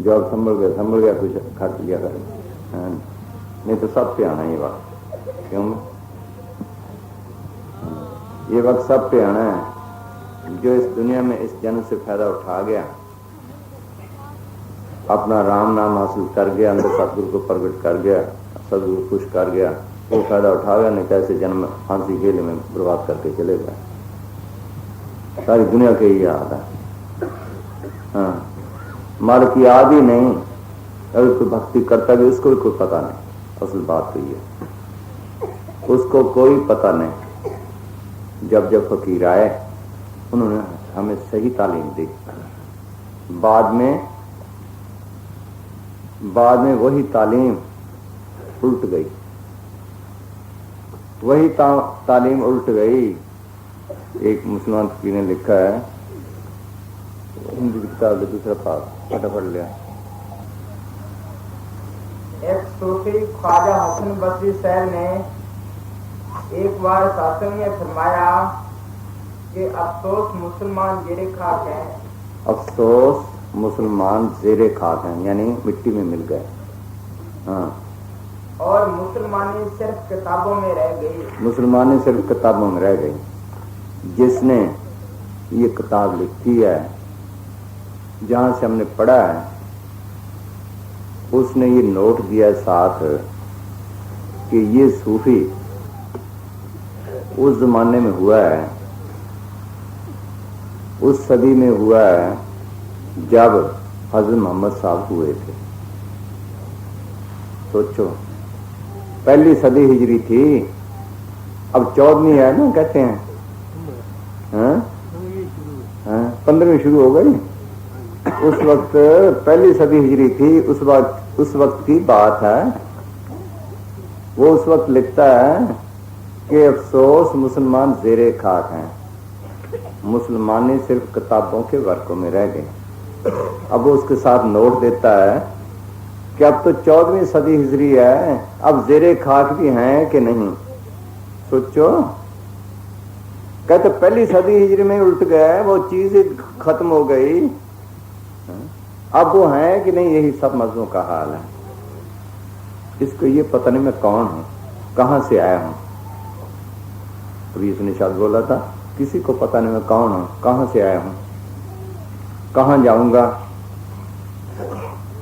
जो अब संभल गया कुछ खर्च लिया करे, नहीं तो सब पे आना ये वक्त। क्यों? ये वक्त सब पे आना है। जो इस दुनिया में इस जन्म से फायदा उठा गया, अपना राम नाम हासिल कर गया, अंदर सतगुरु को प्रकट कर गया, सतगुरु खुश कर गया, वो फायदा उठा गया। नहीं कैसे जन्म फांसी खेल में बर्बाद करके चले गए। सारी दुनिया के ही याद है। हाँ, मालिक की याद ही नहीं। अगर कोई भक्ति करता भी उसको भी कोई पता नहीं। असल बात तो ये, उसको कोई पता नहीं। जब फकीर आए उन्होंने हमें सही तालीम दी। बाद में वही तालीम उल्ट गई, वही तालीम उल्ट गई। एक मुसलमान फकीर ने लिखा है, हिंदी किताब ले दूसरा पास फटाफट लिया। एक सूफी ख्वाजा हसन बसरी साहब ने एक बार शासन में फरमाया कि अफसोस मुसलमान जेरे खाक हैं। अफसोस मुसलमान जेरे खाक हैं, यानी मिट्टी में मिल गए। हाँ, और मुसलमानी सिर्फ किताबों में रह गई। मुसलमानी सिर्फ किताबों में रह गई। जिसने ये किताब लिखी है, जहां से हमने पढ़ा है, उसने ये नोट दिया साथ कि ये सूफी उस जमाने में हुआ है, उस सदी में हुआ है जब हजरत मोहम्मद साहब हुए थे। सोचो, पहली सदी हिजरी थी, अब 14वीं है ना, कहते हैं। हाँ, 15वीं शुरू हो गई। उस वक्त पहली सदी हिजरी थी। उस वक्त की बात है। वो उस वक्त लिखता है कि अफसोस मुसलमान जेरे खाक हैं, मुसलमानी सिर्फ किताबों के वर्कों में रह गए। अब वो उसके साथ नोट देता है कि अब तो 14वीं सदी हिजरी है, अब जेरे खाक भी हैं कि नहीं। सोचो, कहते पहली सदी हिजरी में उल्ट गया, वो चीज खत्म हो गई। अब वो है कि नहीं, यही सब मजलों का हाल है। इसको ये पता नहीं मैं कौन हूं, कहां से आया हूं। अभी इसने शायद बोला था, किसी को पता नहीं मैं कौन हूं, कहां से आया हूं, कहां जाऊंगा।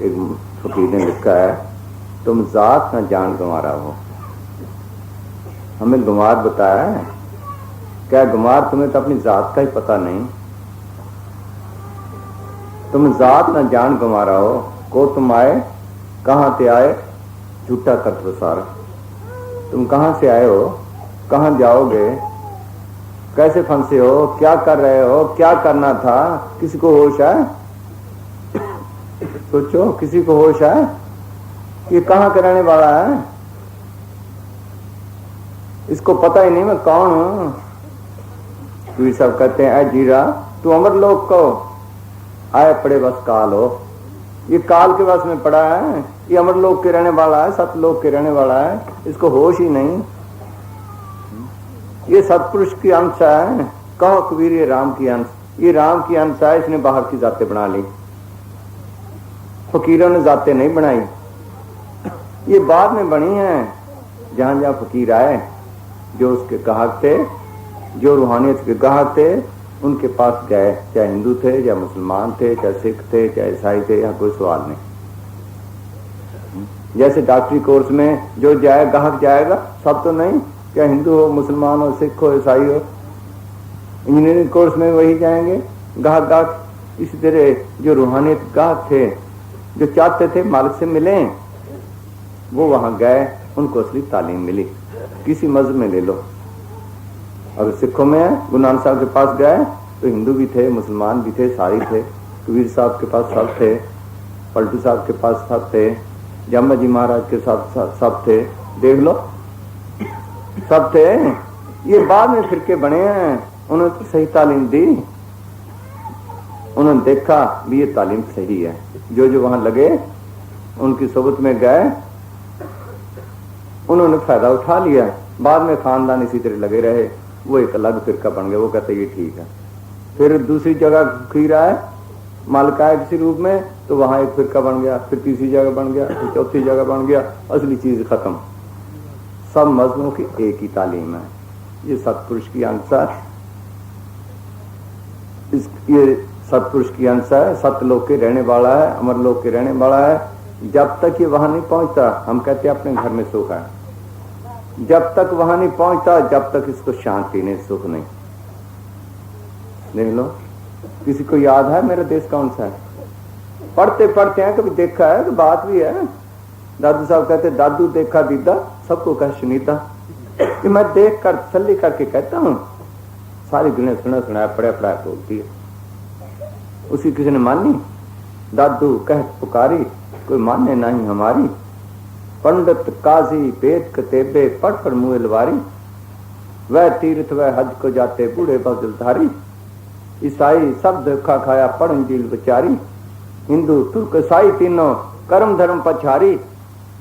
एक फकीर ने लिखा है, तुम जात न जान गंवारा हो। हमें गंवार बताया है। क्या गंवार? तुम्हें तो अपनी जात का ही पता नहीं। तुम जात न जान गंवारा हो, को तुम आए, कहां से आए, झूठा कर प्रसार। तुम कहां से आए हो, कहां जाओगे, कैसे फंसे हो, क्या कर रहे हो, क्या करना था, किसी को होश है? सोचो, किसी को होश है? ये कहां का रहने वाला है? इसको पता ही नहीं मैं कौन हूं। तो सब कहते हैं, ऐ जीरा तू अमर लोग को आए पड़े बस काल हो। ये काल के बस में पड़ा है। ये अमर लोक के रहने वाला है, सतलोक के रहने वाला है, इसको होश ही नहीं। ये सतपुरुष की अंश है। कहो कबीर ये राम की अंश, ये राम की अंश है। इसने बाहर की जातें बना ली, फकीरों ने जातें नहीं बनाई, ये बाद में बनी है। जहां जहां फकीर आए, जो उसके गाहक थे, जो रूहानियत के गाहक थे, उनके पास गए, चाहे हिंदू थे, चाहे मुसलमान थे, चाहे सिख थे, चाहे ईसाई थे, यहाँ कोई सवाल नहीं। जैसे डॉक्टरी कोर्स में जो जाए, गाहक जाएगा, सब तो नहीं, चाहे हिंदू हो, मुसलमान हो, सिख हो, ईसाई हो। इंजीनियरिंग कोर्स में वही जाएंगे, गाहक। इसी तरह जो रूहानियत गाहक थे, जो चाहते थे मालिक से मिले, वो वहां गए, उनको असली तालीम मिली। किसी मजहब में ले लो, अगर सिखों में है, गुरु नानक साहब के पास गए तो हिंदू भी थे, मुसलमान भी थे, सारी थे। कबीर साहब के पास सब थे, पलटू साहब के पास सब थे, जामा जी महाराज के साथ सब थे, देख लो सब थे। ये बाद में फिरके बने हैं। उन्होंने तो सही तालीम दी, उन्होंने देखा भी ये तालीम सही है। जो जो वहां लगे, उनकी सोबत में गए, उन्होंने फायदा उठा लिया। बाद में खानदान इसी तरह लगे रहे, वो एक अलग फिरका बन गया। वो कहते ये ठीक है। फिर दूसरी जगह फकीर आए, मालकाय किसी रूप में, तो वहां एक फिरका बन गया, फिर तीसरी जगह बन गया, फिर चौथी जगह बन गया, असली चीज खत्म। सब मजहबों की एक ही तालीम है। ये सत्पुरुष की अंश है, ये सत्पुरुष की अंश है, सत्यलोक के रहने वाला है, अमरलोक के रहने वाला है। जब तक ये वहां नहीं पहुंचता, हम कहते हैं अपने घर में सुख है, जब तक वहां नहीं पहुंचता जब तक इसको शांति नहीं, सुख नहीं। देख लो, किसी को याद है मेरा देश कौन सा है? पढ़ते पढ़ते हैं, कभी देखा है तो बात भी है। दादू साहब कहते दादू देखा दीदा सबको कह सुनीता, कि मैं देख कर तसल्ली करके कहता हूं, सारी दुनिया सुना सुनाया पढ़ा पढ़ाया बोलती है। उसी किसी ने मानी, दादू कह पुकारी कोई माने नहीं हमारी, पंडित काजी पेट कतेबे पढ़ पर मुँह लवारी, वह तीर्थ वह हज को जाते बूढ़े बजलधारी, ईसाई सब धोखा खाया पढ़ इंजील बेचारी, हिंदू तुर्क ईसाई तीनों कर्म धर्म पछारी,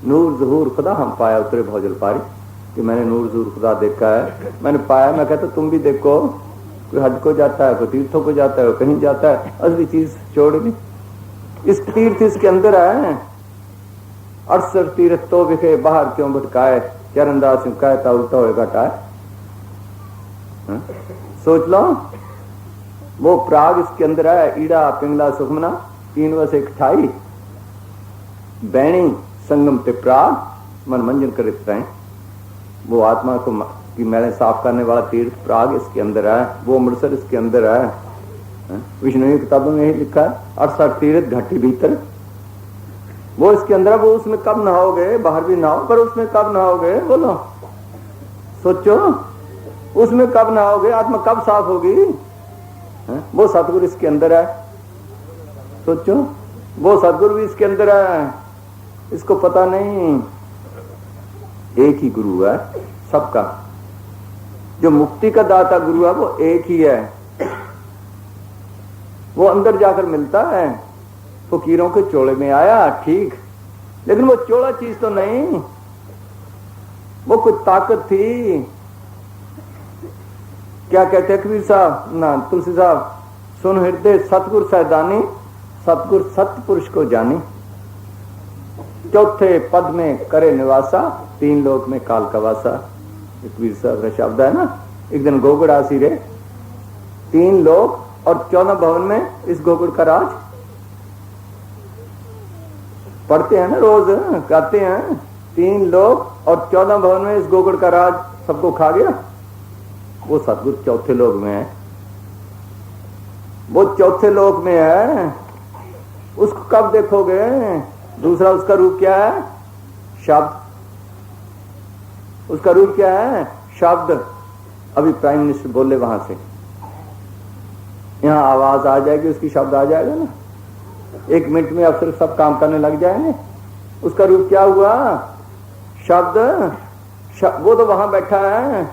नूर जहूर खुदा हम पाया उतरे भौजल पारी। कि मैंने नूर जहूर खुदा देखा है, मैंने पाया। मैं कहता तुम भी देखो, कोई हज को जाता है, कोई तीर्थों को जाता है, कहीं जाता है, असली चीज छोड़ दी। इस तीर्थ इसके अंदर है, 68 तीर्थ तो विखे बाहर क्यों भटकाए, चरणदास कहता उल्टा होगा टाए। सोच लो, वो प्राग इसके अंदर है, ईड़ा पिंगला सुखमना 3 वर्ष 28, बैणी संगम ते प्राग मन मंजन करित रहे। वो आत्मा को की मैंने साफ करने वाला तीर्थ प्राग इसके अंदर है, वो अमृतसर इसके अंदर है। विष्णु की किताबों में यही लिखा है, 68 तीर्थ घाटी भीतर, वो इसके अंदर है। वो उसमें कब नहाओगे, बाहर भी नहाओ, पर उसमें कब नहाओगे बोलो, सोचो, उसमें कब नहाओगे, आत्मा कब साफ होगी? वो सतगुरु इसके अंदर है, सोचो, वो सतगुरु भी इसके अंदर है, इसको पता नहीं। एक ही गुरु है सबका, जो मुक्ति का दाता गुरु है वो एक ही है। वो अंदर जाकर मिलता है, फकीरों के चोले में आया ठीक, लेकिन वो चोला चीज तो नहीं, वो कुछ ताकत थी। क्या कहते हैं कबीर साहब ना तुलसी साहब, सुन हृदय सतगुर सैदानी, सतगुर सत्य पुरुष को जानी, चौथे पद में करे निवासा, 3 लोक में काल का वासा। कबीर साहब का शब्द है ना, एक दिन गोगड़ आसी रे, 3 लोक और 14 भवन में इस गोगड़ का राज। पढ़ते हैं ना रोज, कहते हैं 3 लोक और 14 भवन में इस गोगड़ का राज सबको खा गया। वो सतगुरु चौथे लोक में है, वो चौथे लोक में है। उसको कब देखोगे? दूसरा उसका रूप क्या है? शब्द। उसका रूप क्या है? शब्द। अभी प्राइम मिनिस्टर बोले वहां से, यहां आवाज आ जाएगी, उसकी शब्द आ जाएगा ना, 1 मिनट में अफसर सब काम करने लग जाएंगे। उसका रूप क्या हुआ? शब्द। वो तो वहां बैठा है,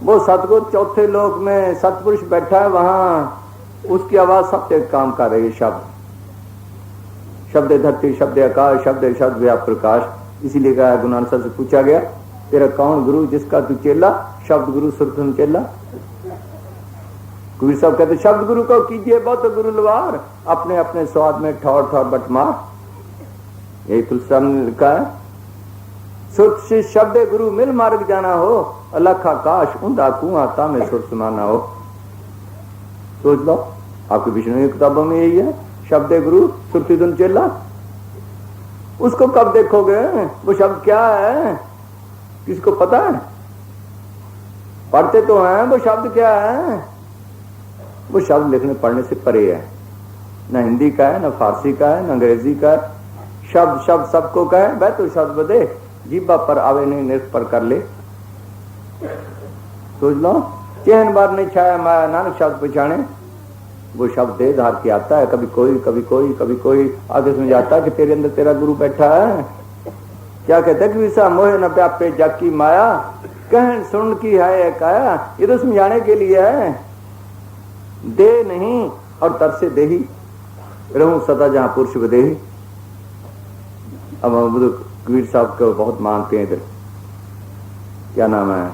वो सतगुरु चौथे लोक में सतपुरुष बैठा है वहां, उसकी आवाज सब काम कर रही है। शब्द, शब्द धरती, शब्द आकाश, शब्द शब्द व्याप प्रकाश। इसीलिए कहा गुरु नानक साहब से पूछा गया, तेरा कौन गुरु जिसका तू चेला? शब्द गुरु सुरतन चेला। कबीर साहब कहते शब्द गुरु को कीजिए बहुत गुरु लवार, अपने अपने स्वाद में ठौर ठौर बटमार। यही तुलसी साहब ने लिखा है, सुरत से शब्द गुरु मिल मार्ग जाना हो, अलख आकाश ऊंधा कुआं तामे सुर समाना हो। सोच लो, आपकी विष्णु की किताबों में यही है, शब्द गुरु सुरती धुन चेला। उसको कब देखोगे? वो शब्द क्या है किसको पता है? पढ़ते तो हैं, वो शब्द क्या है? वो शब्द लिखने पढ़ने से परे है, न हिंदी का है, न फारसी का है, न अंग्रेजी का है। शब्द शब्द सबको कहे, वह तो शब्द बदे जीबा पर आवे नहीं निर्थ पर कर ले। सोच लो, चैन बार नहीं छाया माया नानक शब्द पहचाने। वो शब्द दे धार के आता है, कभी कोई कभी कोई कभी कोई, आगे समझाता है कि तेरे अंदर तेरा गुरु बैठा है। क्या कहते हैं कि विसा मोहे न व्यापे जाकी माया, कहन सुन की है काया। ये तो समझाने के लिए है, दे नहीं और तर से दे ही रहूं सदा जहां पुरुष बदेही। अब हम कबीर साहब को बहुत मानते हैं, इधर क्या नाम है,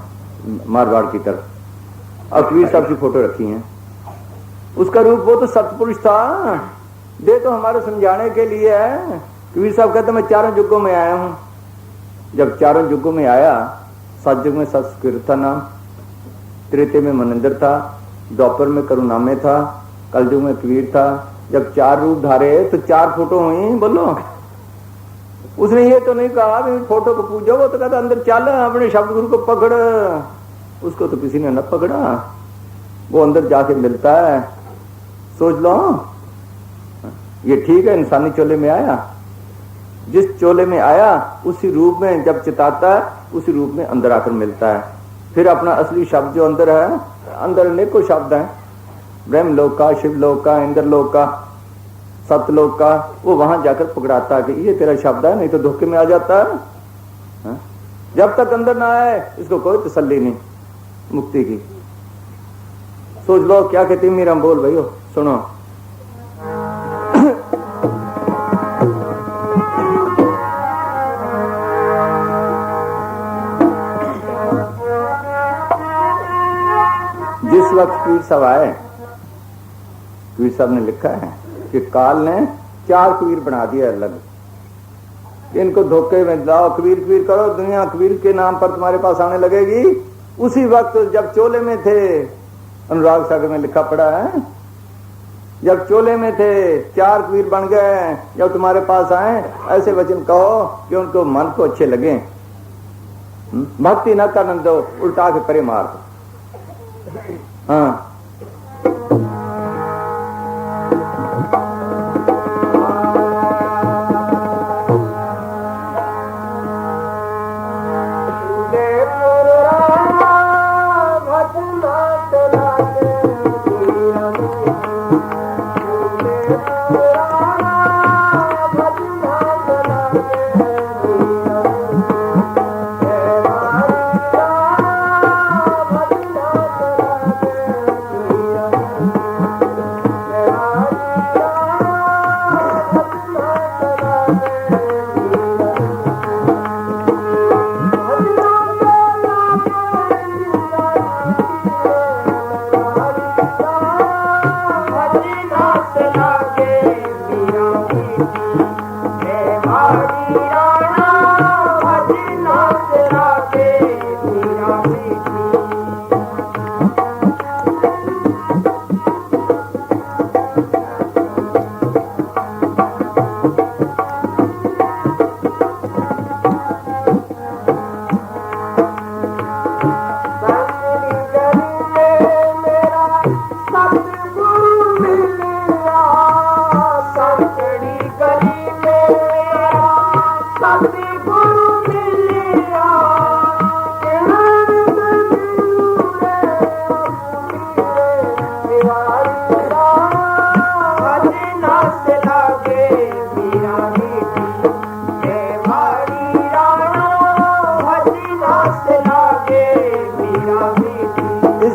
मारवाड़ की तरफ। और कबीर साहब की फोटो रखी है, उसका रूप वो तो सतपुरुष था। दे तो हमारे समझाने के लिए है। कबीर साहब कहते मैं चारों युगों में आया हूं। जब चारों युगों में आया, सतयुग में संस्कृत था नाम, त्रेते में मनिंदर था, द्वापर में करुणामय था, कलयुग में कबीर था। जब चार रूप धारे तो चार फोटो हुई। बोलो, उसने ये तो नहीं कहा भी फोटो को पूजो, वो तो कहता अंदर चल अपने शब्द गुरु को पकड़। उसको तो किसी ने न पकड़ा, वो अंदर जाके मिलता है। सोच लो, ये ठीक है, इंसानी चोले में आया, जिस चोले में आया उसी रूप में जब चिताता है, उसी रूप में अंदर आकर मिलता है। फिर अपना असली शब्द जो अंदर है, अंदर अनेकों शब्द हैं, ब्रह्मलोक का, शिवलोक का, इंद्रलोक का, सतलोक का, वो वहां जाकर पकड़ाता है कि ये तेरा शब्द है, नहीं तो धोखे में आ जाता है। हा? जब तक अंदर ना आए इसको कोई तसल्ली नहीं मुक्ति की। सोच लो क्या कहती मीरा, बोल भाई सुनो। जिस वक्त कबीर साहब आए, कबीर साहब ने लिखा है कि काल ने चार कबीर बना दिया अलग। इनको धोखे में लाओ, कबीर कबीर करो, दुनिया कबीर के नाम पर तुम्हारे पास आने लगेगी। उसी वक्त जब चोले में थे, अनुराग सागर में लिखा पड़ा है, जब चोले में थे चार कबीर बन गए। जब तुम्हारे पास आए ऐसे वचन कहो कि उनको मन को अच्छे लगे। भक्ति न करने दो, उल्टा के परे मार दो। हाँ,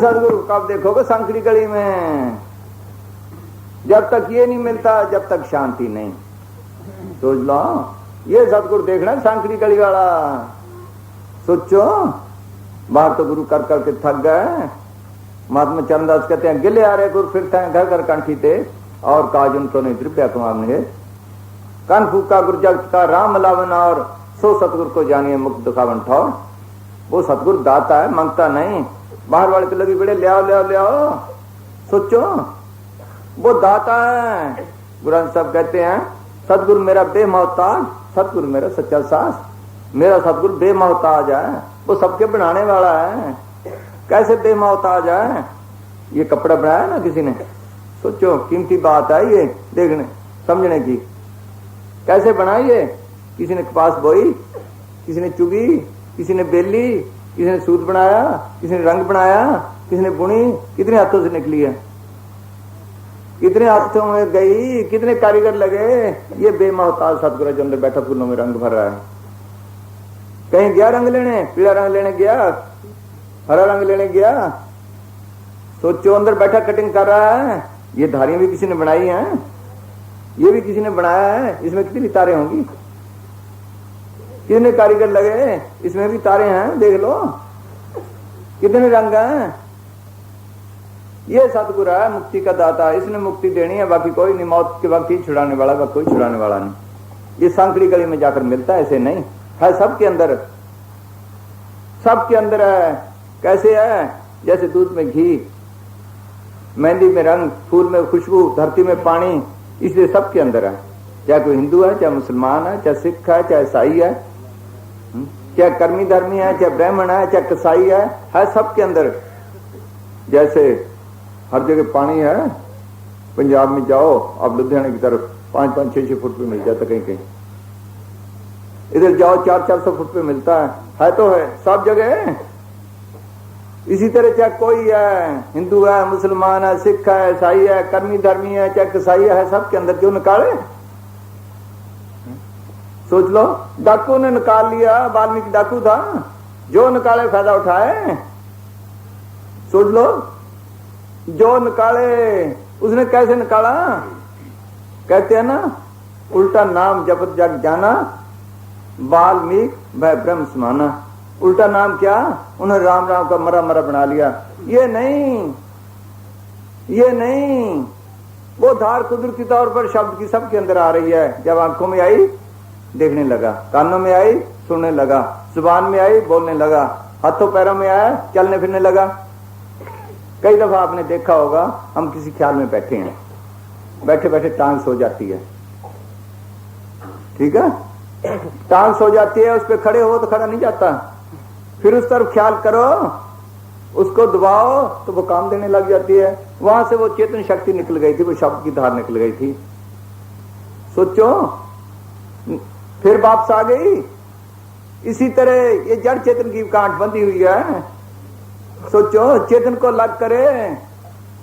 सदगुरु कब देखोगे संकड़ी गली में। जब तक ये नहीं मिलता, जब तक शांति नहीं। सोच लो, ये सदगुरु देखना संकड़ी गली वाला। सोचो, बाहर तो गुरु कर करके थक गए। महात्मा चरणदास कहते हैं गिले आ रहे गुरु फिरते हैं घर घर कंठी थे, और काज उनको नहीं द्रव्या कमाने। कन फूका गुरु जगत का राम लावन, और सो सतगुरु को जानिए मुक्त दुखावन ठौर। वो सतगुरु दाता है, मांगता नहीं। बाहर वाले तो लगी बड़े ले आओ ले आओ ले आओ। सोचो, वो दाता है। गुरु साहब कहते हैं सतगुरु मेरा बेमोहताज, सतगुरु मेरा सच्चा सास। मेरा सतगुरु बेमोहताज है, वो सबके बनाने वाला है। कैसे बेमोहताज है? ये कपड़ा बनाया ना किसी ने, सोचो कीमती बात है ये देखने समझने की। कैसे बनाई है? किसी ने कपास बोई, किसी ने चुगी, किसी ने बेली, किसी ने सूत बनाया, किसी ने रंग बनाया, किसी ने बुनी। कितने हाथों से निकली है, कितने हाथों में गई, कितने कारीगर लगे। ये बेमोहताज सतगुरु जो अंदर बैठा फूलों में रंग भर रहा है। कहीं गया रंग लेने, पीला रंग लेने गया, हरा रंग लेने गया। सोचो, अंदर बैठा कटिंग कर रहा है। ये धारियां भी किसी ने बनाई हैं, ये भी किसी ने बनाया है। इसमें कितनी तारे होंगी, कितने कारीगर लगे, इसमें भी तारे हैं। देख लो कितने रंग हैं। ये सतगुरु है, मुक्ति का दाता, इसने मुक्ति देनी है, बाकी कोई नहीं। मौत के वक्त ही छुड़ाने वाला, बाकी कोई छुड़ाने वाला नहीं। ये सांकड़ी गली में जाकर मिलता है, ऐसे नहीं है, सबके अंदर, सबके अंदर है। कैसे है? जैसे दूध में घी, मेहंदी में रंग, फूल में खुशबू, धरती में पानी, इसलिए सबके अंदर है। चाहे कोई हिंदू है, चाहे मुसलमान है, चाहे सिख है, चाहे ईसाई है, चाहे कर्मी धर्मी है, चाहे ब्राह्मण है, चाहे कसाई है सबके अंदर। जैसे हर जगह पानी है, पंजाब में जाओ आप, लुधियाने की तरफ 5-5, 6-6 फुट पे मिल जाता कहीं कहीं, इधर जाओ 400-400 फुट पे मिलता है तो है, सब जगह है। इसी तरह चाहे कोई है, हिंदू है, मुसलमान है, सिख है, ईसाई है, कर्मी धर्मी है, चाहे कसाई है, सबके अंदर। जो निकाले, सोच लो, डाकू ने निकाल लिया, वाल्मीकि डाकू था, जो निकाले फायदा उठाए। सोच लो, जो निकाले उसने कैसे निकाला? कहते हैं ना, उल्टा नाम जपत जग जाना, वाल्मीकि भय ब्रह्म समाना। उल्टा नाम क्या? उन्होंने राम राम का मरा मरा बना लिया। ये नहीं, ये नहीं, वो धार कुदरती तौर पर शब्द की सबके अंदर आ रही है। जब आंखों में आई देखने लगा, कानों में आई सुनने लगा, जुबान में आई बोलने लगा, हाथों पैरों में आया चलने फिरने लगा। कई दफा आपने देखा होगा, हम किसी ख्याल में बैठे हैं, बैठे बैठे टांग सो जाती है, ठीक है, टांग सो जाती है, उस पर खड़े हो तो खड़ा नहीं जाता, फिर उस तरफ ख्याल करो, उसको दबाओ तो वो काम देने लग जाती है। वहां से वो चेतन शक्ति निकल गई थी, वो शब्द की धार निकल गई थी। सोचो, फिर वापस आ गई। इसी तरह ये जड़ चेतन की गांठ बंधी हुई है। सोचो, चेतन को लग करे,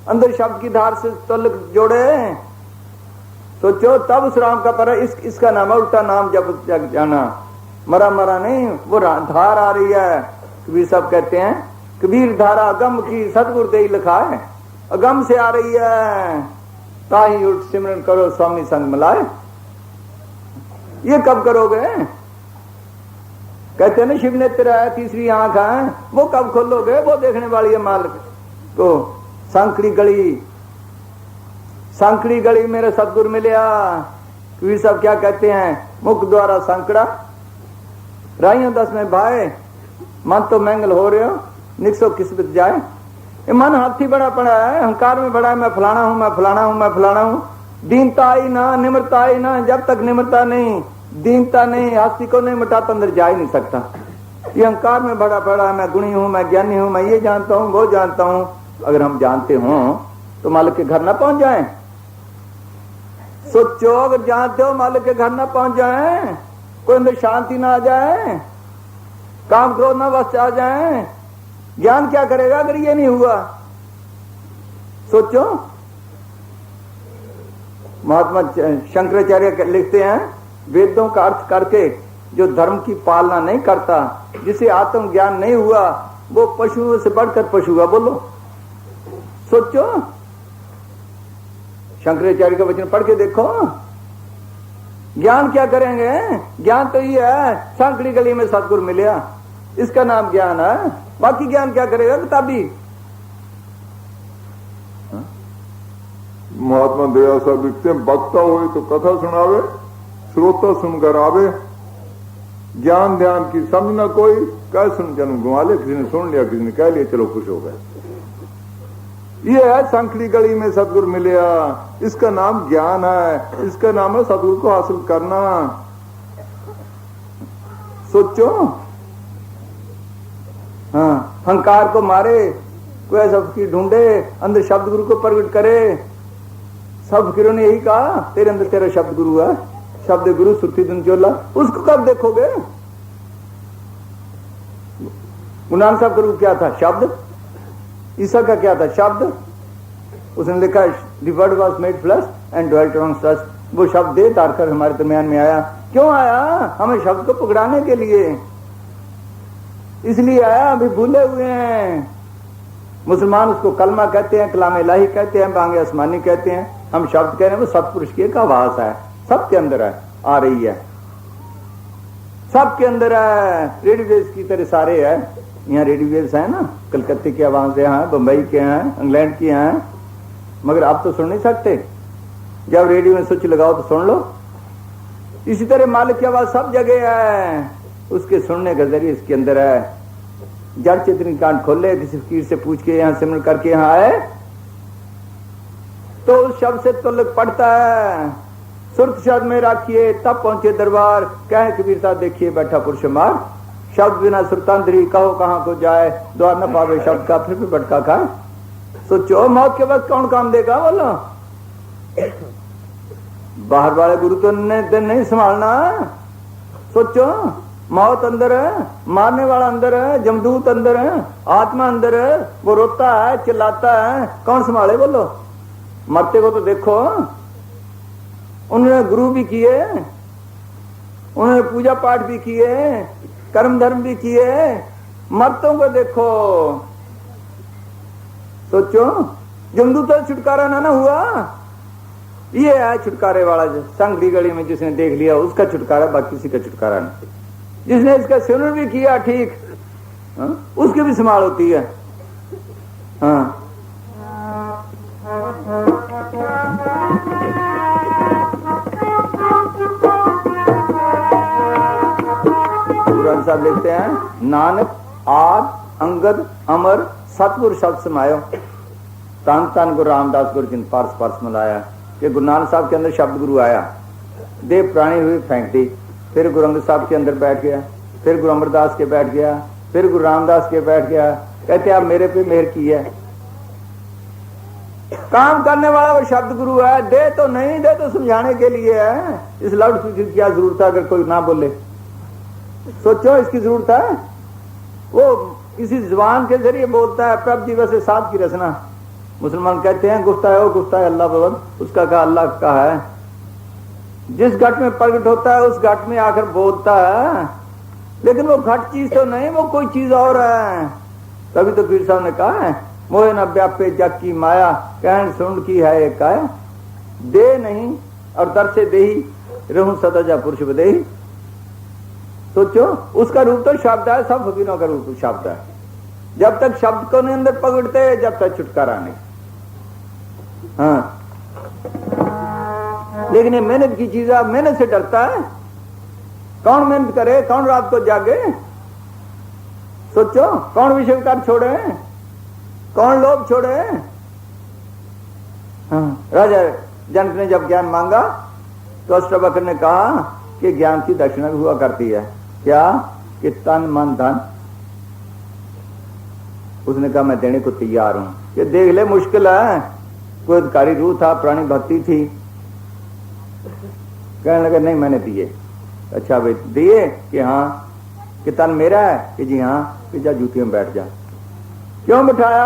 अंदर शब्द की धार से तल्लुक जोड़े, सोचो, तब उस राम का पर इसका नाम है उल्टा नाम जब जग जाना। मरा मरा नहीं, वो धार आ रही है। कबीर साहब कहते हैं, कबीर धारा अगम की सतगुरु दे लिखा है, अगम से आ रही है, ताही उठ सिमरन करो स्वामी संग मिलाए। ये कब करोगे? कहते हैं ना, शिव नेत्र है, तीसरी आंख है, वो कब खोलोगे? वो देखने वाली है मालिक को। सांकड़ी गली, सांकड़ी गली मेरे सतगुरु मिलिया। कबीर साहब क्या कहते हैं? मुख द्वारा सांकड़ा, राइयों 10 में भाए, मन तो मैंगल हो रहे हो, निकसो किस्मत जाए। ये मन हाथी बड़ा पड़ा है, अहंकार में बड़ा है, मैं फलाना हूं, मैं फलाना हूं, मैं फलाना हूं। दीनता आई ना, निम्रता आई ना। जब तक निम्रता नहीं, दीनता नहीं, हस्ती को नहीं मिटाता, अंदर जा ही नहीं सकता। ये अहंकार में बड़ा पड़ा है, मैं गुणी हूं, मैं ज्ञानी हूं, मैं ये जानता हूं, वो जानता हूं। अगर हम जानते हों तो मालिक के घर ना पहुंच जाए। सोचो, अगर जानते हो मालिक के घर ना पहुंच जाए, कोई अंदर शांति ना आ जाए, काम क्रोध ना बस आ जाए, ज्ञान क्या करेगा अगर ये नहीं हुआ? सोचो, महात्मा शंकराचार्य लिखते हैं, वेदों का अर्थ करके जो धर्म की पालना नहीं करता, जिसे आत्म ज्ञान नहीं हुआ, वो पशुओं से बढ़कर पशु हुआ। बोलो, सोचो, शंकराचार्य का वचन पढ़ के देखो। ज्ञान क्या करेंगे? ज्ञान तो ये है, सांकड़ी गली में सतगुरु मिलिया, इसका नाम ज्ञान है। बाकी ज्ञान क्या करेगा? किताबी। महात्मा दया साहब लिखते हैं, वक्ता हो तो कथा सुनावे, श्रोता सुनकर आवे, ज्ञान ध्यान की समझना कोई, कह सुन जन्म घुमा ले। किसी ने सुन लिया, किसी ने कह लिया, चलो खुश हो गए। ये है सांकड़ी गली में सतगुरु मिलिया, इसका नाम ज्ञान है, इसका नाम है सतगुरु को हासिल करना। सोचो, हाँ, अहंकार को मारे, कोई ऐसा फकीर ढूंढे, अंदर शब्द गुरु को प्रकट करे। सब फकीरों ने यही कहा, तेरे अंदर तेरा शब्द गुरु है, शब्द गुरु सुरती दुनचोला। उसको कब देखोगे? गुरु साहब का रूप क्या था? शब्द। ईसा का क्या था? शब्द। उसने लिखा, the word was made flash and dwelt amongst अस। वो शब्द दे तार कर हमारे दरमियान में आया। क्यों आया? हमें शब्द को पकड़ाने के लिए, इसलिए आया। अभी भूले हुए हैं। मुसलमान उसको कलमा कहते हैं, कलाम इलाही कहते हैं, बांगे आसमानी कहते हैं। हम शब्द कह रहे हैं, वो सतपुरुष की एक आवाज है, सबके अंदर है, आ रही है, सबके अंदर है। रेडियो की तरह सारे है, यहाँ रेडियो वेव्स हैं ना, कलकत्ते की आवाज हैं, बम्बई के हैं, इंग्लैंड की हैं, मगर आप तो सुन नहीं सकते। जब रेडियो में स्विच लगाओ तो सुन लो। इसी तरह मालिक की आवाज सब जगह है, उसके सुनने का जरिए इसके अंदर है। जड़ चेतन कांड खोले, किसी फकीर से पूछ के यहाँ सिमरन करके यहाँ आए तो उस शब्द से तुल्लक पड़ता है। सुरत शब्द में रखिए तब पहुंचे दरबार, कहे कबीर साहब देखिए बैठा पुरुष मार। शब्द बिना सुरतांतरी कहो कहाँ को जाए, द्वार न पावे शब्द का फिर भी भटका खाए। सोचो मौत के वक्त कौन काम देगा बोलो। बाहर वाले गुरु तो नहीं संभालना। सोचो मौत अंदर है, मारने वाला अंदर है, जमदूत अंदर है, आत्मा अंदर है, वो रोता है चिल्लाता है, कौन संभाले बोलो। मरते को तो देखो, उन्होंने गुरु भी किए, उन्होंने पूजा पाठ भी किए, कर्म धर्म भी किए, मरतों को देखो। सोचो जमदूत तो छुटकारा ना हुआ। ये है छुटकारे वाला, संगड़ी गली में जिसने देख लिया उसका छुटकारा, बाकी किसी का छुटकारा नहीं। जिसने इसका सेवन भी किया ठीक, उसकी भी संभाल होती है। हाँ साहब लिखते हैं, नानक आद अंगद अमर सतगुरु शब्द समायो, तन तन गुरु रामदास गुरु जिन पारस पारस मिलाया। कि गुरु नानक साहब के अंदर शब्द गुरु आया, देव प्राणी हुई फेंक दी, फिर गुरु अंगद साहब के अंदर बैठ गया, फिर गुरु अमरदास के बैठ गया, फिर गुरु रामदास के बैठ गया। कहते आप मेरे पे मेहर की है। काम करने वाला वो शब्द गुरु है, दे तो नहीं, दे तो समझाने के लिए है। इस लाउड स्पीकर की क्या जरूरत है अगर कोई ना बोले। सोचो इसकी जरूरत है। वो किसी जुबान के जरिए बोलता है, प्रभ दिवस से साथ की रचना। मुसलमान कहते हैं गुफ्ता है वो गुफ्ता है अल्लाह भवन, उसका कहा अल्लाह का है। जिस घट में प्रकट होता है उस घट में आकर बोलता है, लेकिन वो घट चीज तो नहीं, वो कोई चीज और है। तभी तो पीर साहब ने कहा है, मोहे न व्यापे जग की माया, कहन सुन की है एक काया। दे नहीं और दर से दे ही रहूं सदा जा पुरुष बदेही। सोचो उसका रूप तो शब्द है, सब फकीरों का रूप शब्द है। जब तक शब्द को नहीं अंदर पकड़ते जब तक छुटकारा नहीं। हाँ लेकिन ये मेहनत की चीज है, मेहनत से डरता है। कौन मेहनत करे, कौन रात को जागे। सोचो कौन विषय विकार छोड़े, कौन लोभ छोड़े। हाँ, राजा जनक ने जब ज्ञान मांगा तो अष्टावक्र ने कहा कि ज्ञान की दक्षिणा भी हुआ करती है। क्या कि तन मन धन। उसने कहा मैं देने को तैयार हूं। ये देख ले मुश्किल है। कोई अधिकारी रूह था, प्राणी भक्ति थी, कहने लगा नहीं मैंने दिए। अच्छा भाई दिए कि हाँ, कि तन मेरा है कि जी हाँ, कि जा जूती में बैठ जा। क्यों बिठाया?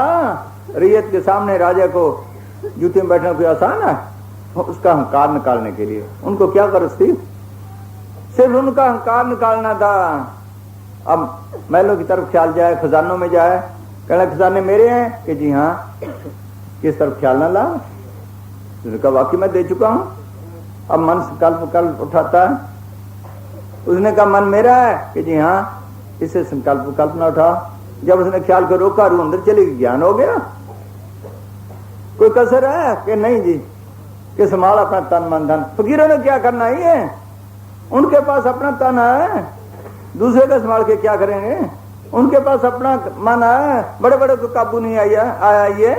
रैयत के सामने राजा को जूती में बैठना कोई आसान है? उसका अहंकार निकालने के लिए। उनको क्या गरज थी? सिर्फ उनका अहंकार निकालना था। अब महलों की तरफ ख्याल जाए, खजानों में जाए, कहना खजाने मेरे हैं कि जी हाँ, किस तरफ ख्याल ना ला। उसने कहा वाकई मैं दे चुका हूं। अब मन संकल्प उठाता है। उसने कहा मन मेरा है कि जी हाँ, इससे संकल्प कल्पना उठा। जब उसने ख्याल को रोका, रूह अंदर चली गई, ज्ञान हो गया। कोई कसर है कि नहीं जी, कि संभाल अपना तन मन धन। फकीरों ने क्या करना ही है, उनके पास अपना तन है, दूसरे का संभाल के क्या करेंगे। उनके पास अपना मन है, बड़े बड़े को काबू नहीं आया। ये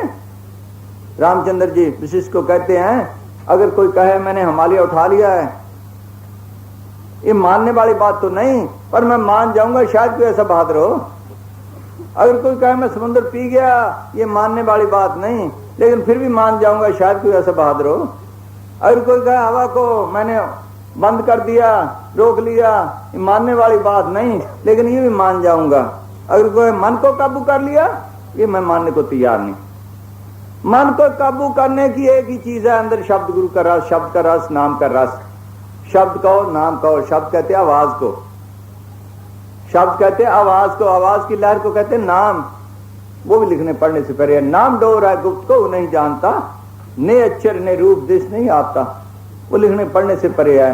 रामचंद्र जी विशिष्ट को कहते हैं, अगर कोई कहे मैंने हिमालय उठा लिया है, ये मानने वाली बात तो नहीं, पर मैं मान जाऊंगा शायद कोई ऐसा बहादुर हो। अगर कोई कहे मैं समुद्र पी गया, ये मानने वाली बात नहीं, लेकिन फिर भी मान जाऊंगा शायद कोई ऐसा बहादुर हो। अगर कोई कहे हवा को मैंने बंद कर दिया, रोक लिया, ये मानने वाली बात नहीं, लेकिन ये भी मान जाऊंगा। अगर कोई मन को काबू कर लिया, ये मैं मानने को तैयार नहीं। मन को काबू करने की एक ही चीज है अंदर, शब्द गुरु का रस, शब्द का रस, नाम का रस। शब्द कहो, नाम कहो। शब्द कहते हैं आवाज को, शब्द कहते हैं आवाज को, आवाज की लहर को कहते हैं नाम। वो भी लिखने पढ़ने से पहले नाम डोर है गुप्त को नहीं जानता, ने अक्षर ने रूप दिश नहीं आता। वो लिखने पढ़ने से परे है।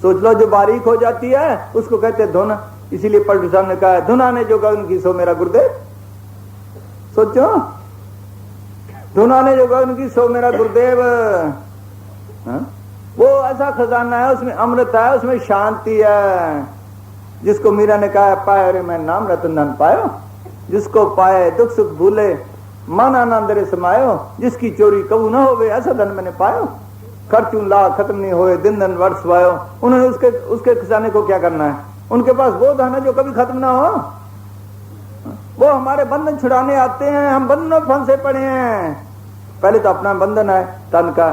सोच लो जो बारीक हो जाती है उसको कहते हैं धुन, इसीलिए पलटू साहब ने कहा धुना ने जो गगन की सो मेरा गुरुदेव। सोचो, धुना ने जो गगन की सो मेरा गुरुदेव। वो ऐसा खजाना है, उसमें अमृत है, उसमें शांति है। जिसको मीरा ने कहा पाए रे मैं नाम रतन धन पायो, जिसको पाए दुख सुख भूले मन आनंद रे समायो, जिसकी चोरी कबू ना होवे ऐसा धन मैंने पायो, खर्चू ला खत्म नहीं होए दिन दिन वर्ष वायो। उन्होंने उसके खजाने को क्या करना है? उनके पास वो धन है जो कभी खत्म ना हो। वो हमारे बंधन छुड़ाने आते हैं, हम बंधनों फंसे पड़े हैं। पहले तो अपना बंधन है तन का,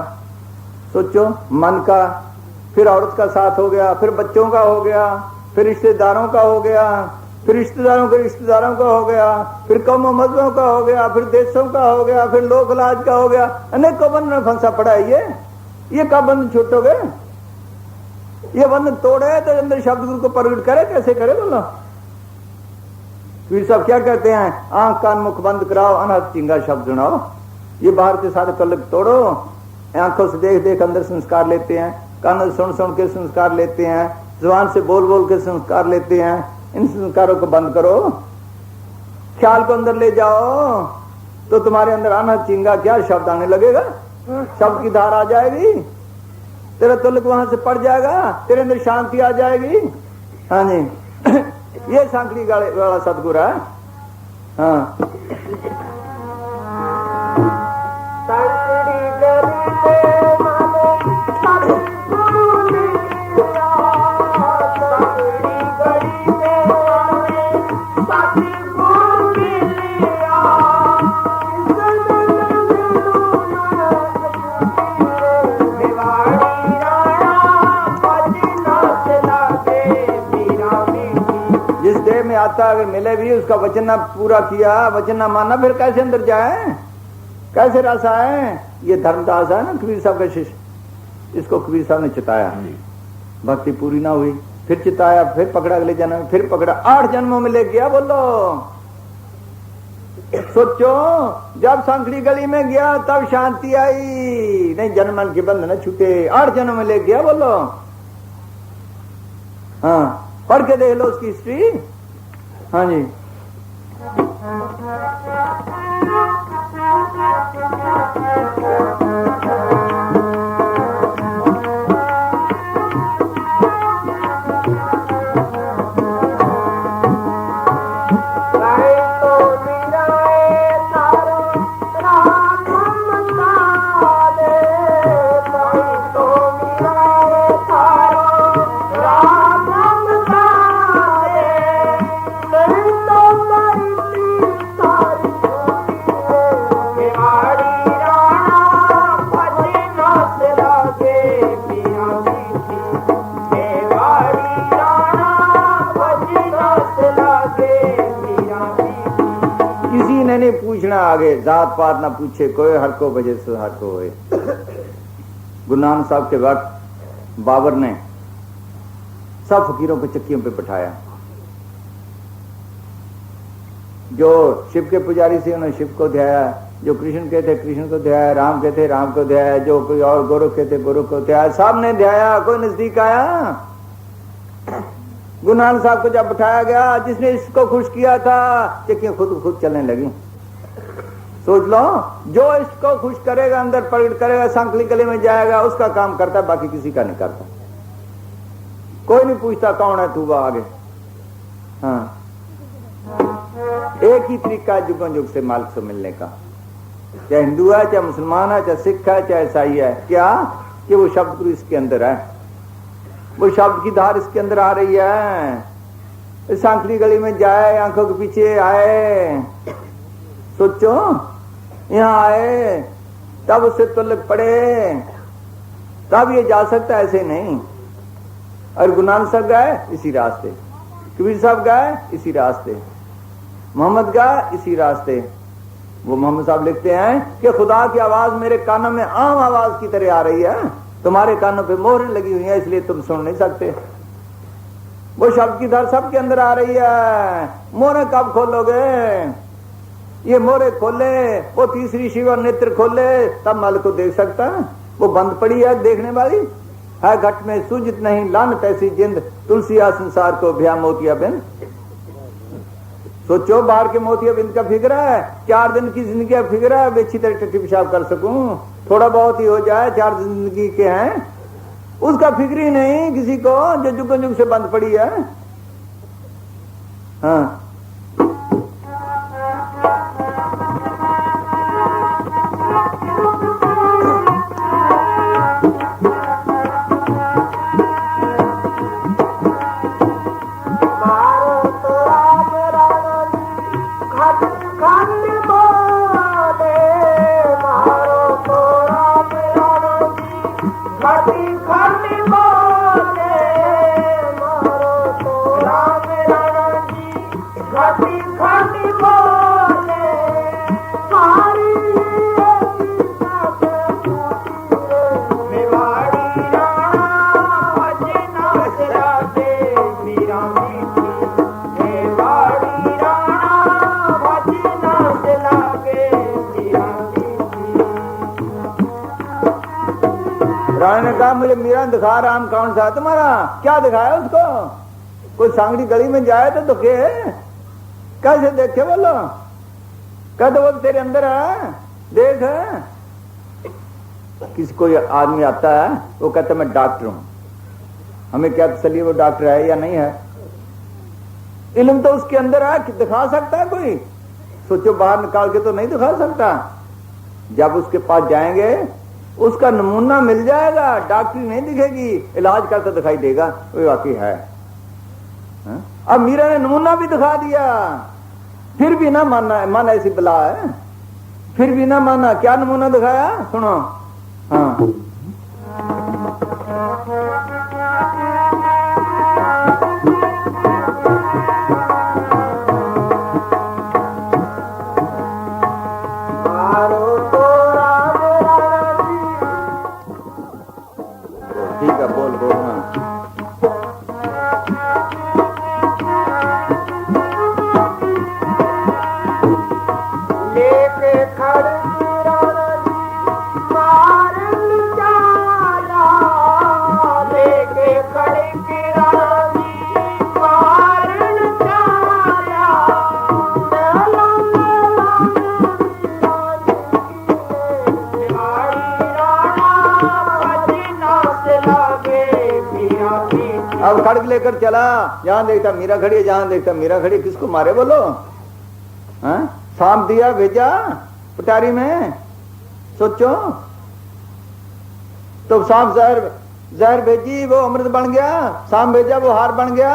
सोचो, मन का, फिर औरत का साथ हो गया, फिर बच्चों का हो गया, फिर रिश्तेदारों का हो गया, फिर रिश्तेदारों के रिश्तेदारों का हो गया, फिर कौमों मजहबों का हो गया, फिर देशों का हो गया, फिर लोक लाज का हो गया। अनेकों बंधन में फंसा पड़ा है ये कब बंधन छूटोगे? ये बंधन तोड़े तो अंदर शब्द गुरु को प्रकट करे, कैसे करे बोलो? फिर सब क्या कहते हैं? आंख कान मुख बंद कराओ, अनहद चिंगा शब्द सुनाओ। ये बाहर के सारे तल्लक तोड़ो, आंखों से देख देख अंदर संस्कार लेते हैं, कानों से सुन सुन के संस्कार लेते हैं, जुबान से बोल बोल के संस्कार लेते हैं। इन संस्कारों को बंद करो, ख्याल को अंदर ले जाओ, तो तुम्हारे अंदर अनहद चिंगा क्या शब्द आने लगेगा, शब्द की धार आ जाएगी, तेरा तुल्क वहां से पड़ जाएगा, तेरे अंदर शांति आ जाएगी। हाँ जी, ये सांकड़ी वाला सदगुरु है। हाँ, आता अगर मिले भी उसका वचन ना पूरा किया, वचन ना माना, फिर कैसे अंदर जाए, कैसे रस आए? ये धर्मदास है ना कबीर साहब का शिष्य, इसको कबीर साहब ने चिताया, भक्ति पूरी ना हुई, फिर चिताया, फिर पकड़ा अगले जन्म में, फिर पकड़ा, 8 जन्मों में ले गया। बोलो, सोचो, जब सांकड़ी गली में गया तब शांति आई, नहीं जन्मन के बंध न छूटे, 8 जन्म में ले गया। बोलो, हाँ, पढ़ के देख लो उसकी हिस्ट्री। हाँ जी, आगे जात पात ना पूछे कोई, हर को बजे से हर को होए। गुरु नानक साहब के वक्त बाबर ने सब फकीरों को चक्कियों पे बिठाया। जो शिव के पुजारी से उन्होंने शिव को ध्याया, जो कृष्ण के थे कृष्ण को ध्याया, राम के थे राम को ध्याया, जो कोई और गोरख के थे गोरख को ध्याया, सब ने ध्याया, कोई नजदीक आया। गुरु नानक साहब को जब बिठाया गया, जिसने इसको खुश किया था, चक्कियां खुद चलने लगी। सोच लो, जो इसको खुश करेगा, अंदर प्रकट करेगा, सांकली गले में जाएगा, उसका काम करता है, बाकी किसी का नहीं करता। कोई नहीं पूछता कौन है तू आगे। हाँ, एक ही तरीका है जुगों जुग से मालिक से मिलने का, चाहे हिंदू है, चाहे मुसलमान है, चाहे सिख है, चाहे ईसाई है। क्या कि वो शब्द गुरु इसके अंदर है, वो शब्द की धार इसके अंदर आ रही है। सांकली गली में जाए, आंखों के पीछे आए, सोचो, यहाँ आए तब उससे तुल्क पड़े, तब ये जा सकता, ऐसे नहीं। और गुरु नानक साहब गए इसी रास्ते, कबीर साहब गए इसी रास्ते, मोहम्मद गए इसी रास्ते। वो मोहम्मद साहब लिखते हैं कि खुदा की आवाज मेरे कानों में आम आवाज की तरह आ रही है, तुम्हारे कानों पे मोहरें लगी हुई है, इसलिए तुम सुन नहीं सकते। वो शब्द की धार सबके अंदर आ रही है। मोहरें कब खोलोगे? ये मोरे खोले, वो तीसरी शिवा नेत्र खोले, तब मालिक को देख सकता है। वो बंद पड़ी है देखने वाली, है घट में सूझत नहीं लानत ऐसी जिंद, तुलसिया संसार को भया मोतिया बिंद। सोचो बाहर के मोतिया बिंद का फिक्र है, 4 दिन की जिंदगी का फिक्र है, अच्छी तरह टट्टी पेशाब कर सकूं, थोड़ा बहुत ही हो जाए, 4 जिंदगी के हैं, उसका फिक्र ही नहीं किसी को, जो जुग जुग से बंद पड़ी है। हाँ रानी ने कहा मुझे मीरा दिखा, राम कौन सा तुम्हारा, क्या दिखाया उसको, कोई सांगड़ी गली में जाए तो दुखे, कैसे देखे बोलो, कद वो तेरे अंदर है, देख। किसी कोई आदमी आता है वो कहता मैं डॉक्टर हूं, हमें क्या तसल्ली वो डॉक्टर है या नहीं है, इल्म तो उसके अंदर है, दिखा सकता है कोई, सोचो बाहर निकाल के तो नहीं दिखा सकता। जब उसके पास जाएंगे उसका नमूना मिल जाएगा, डॉक्टरी नहीं दिखेगी, इलाज करता दिखाई देगा वो वाकई है। अब मीरा ने नमूना भी दिखा दिया, फिर भी ना मानना, मन ऐसी बला है, फिर भी ना माना। क्या नमूना दिखाया सुनो। हाँ ठीक है, बोल बोल। हाँ अब खड़ग लेकर चला, जहां देखता मीरा खड़ी है, जहां देखता मीरा खड़ी, किसको मारे बोलो। सांप दिया भेजा पटारी में, सोचो तो सांप जहर भेजी वो अमृत बन गया, सांप भेजा वो हार बन गया,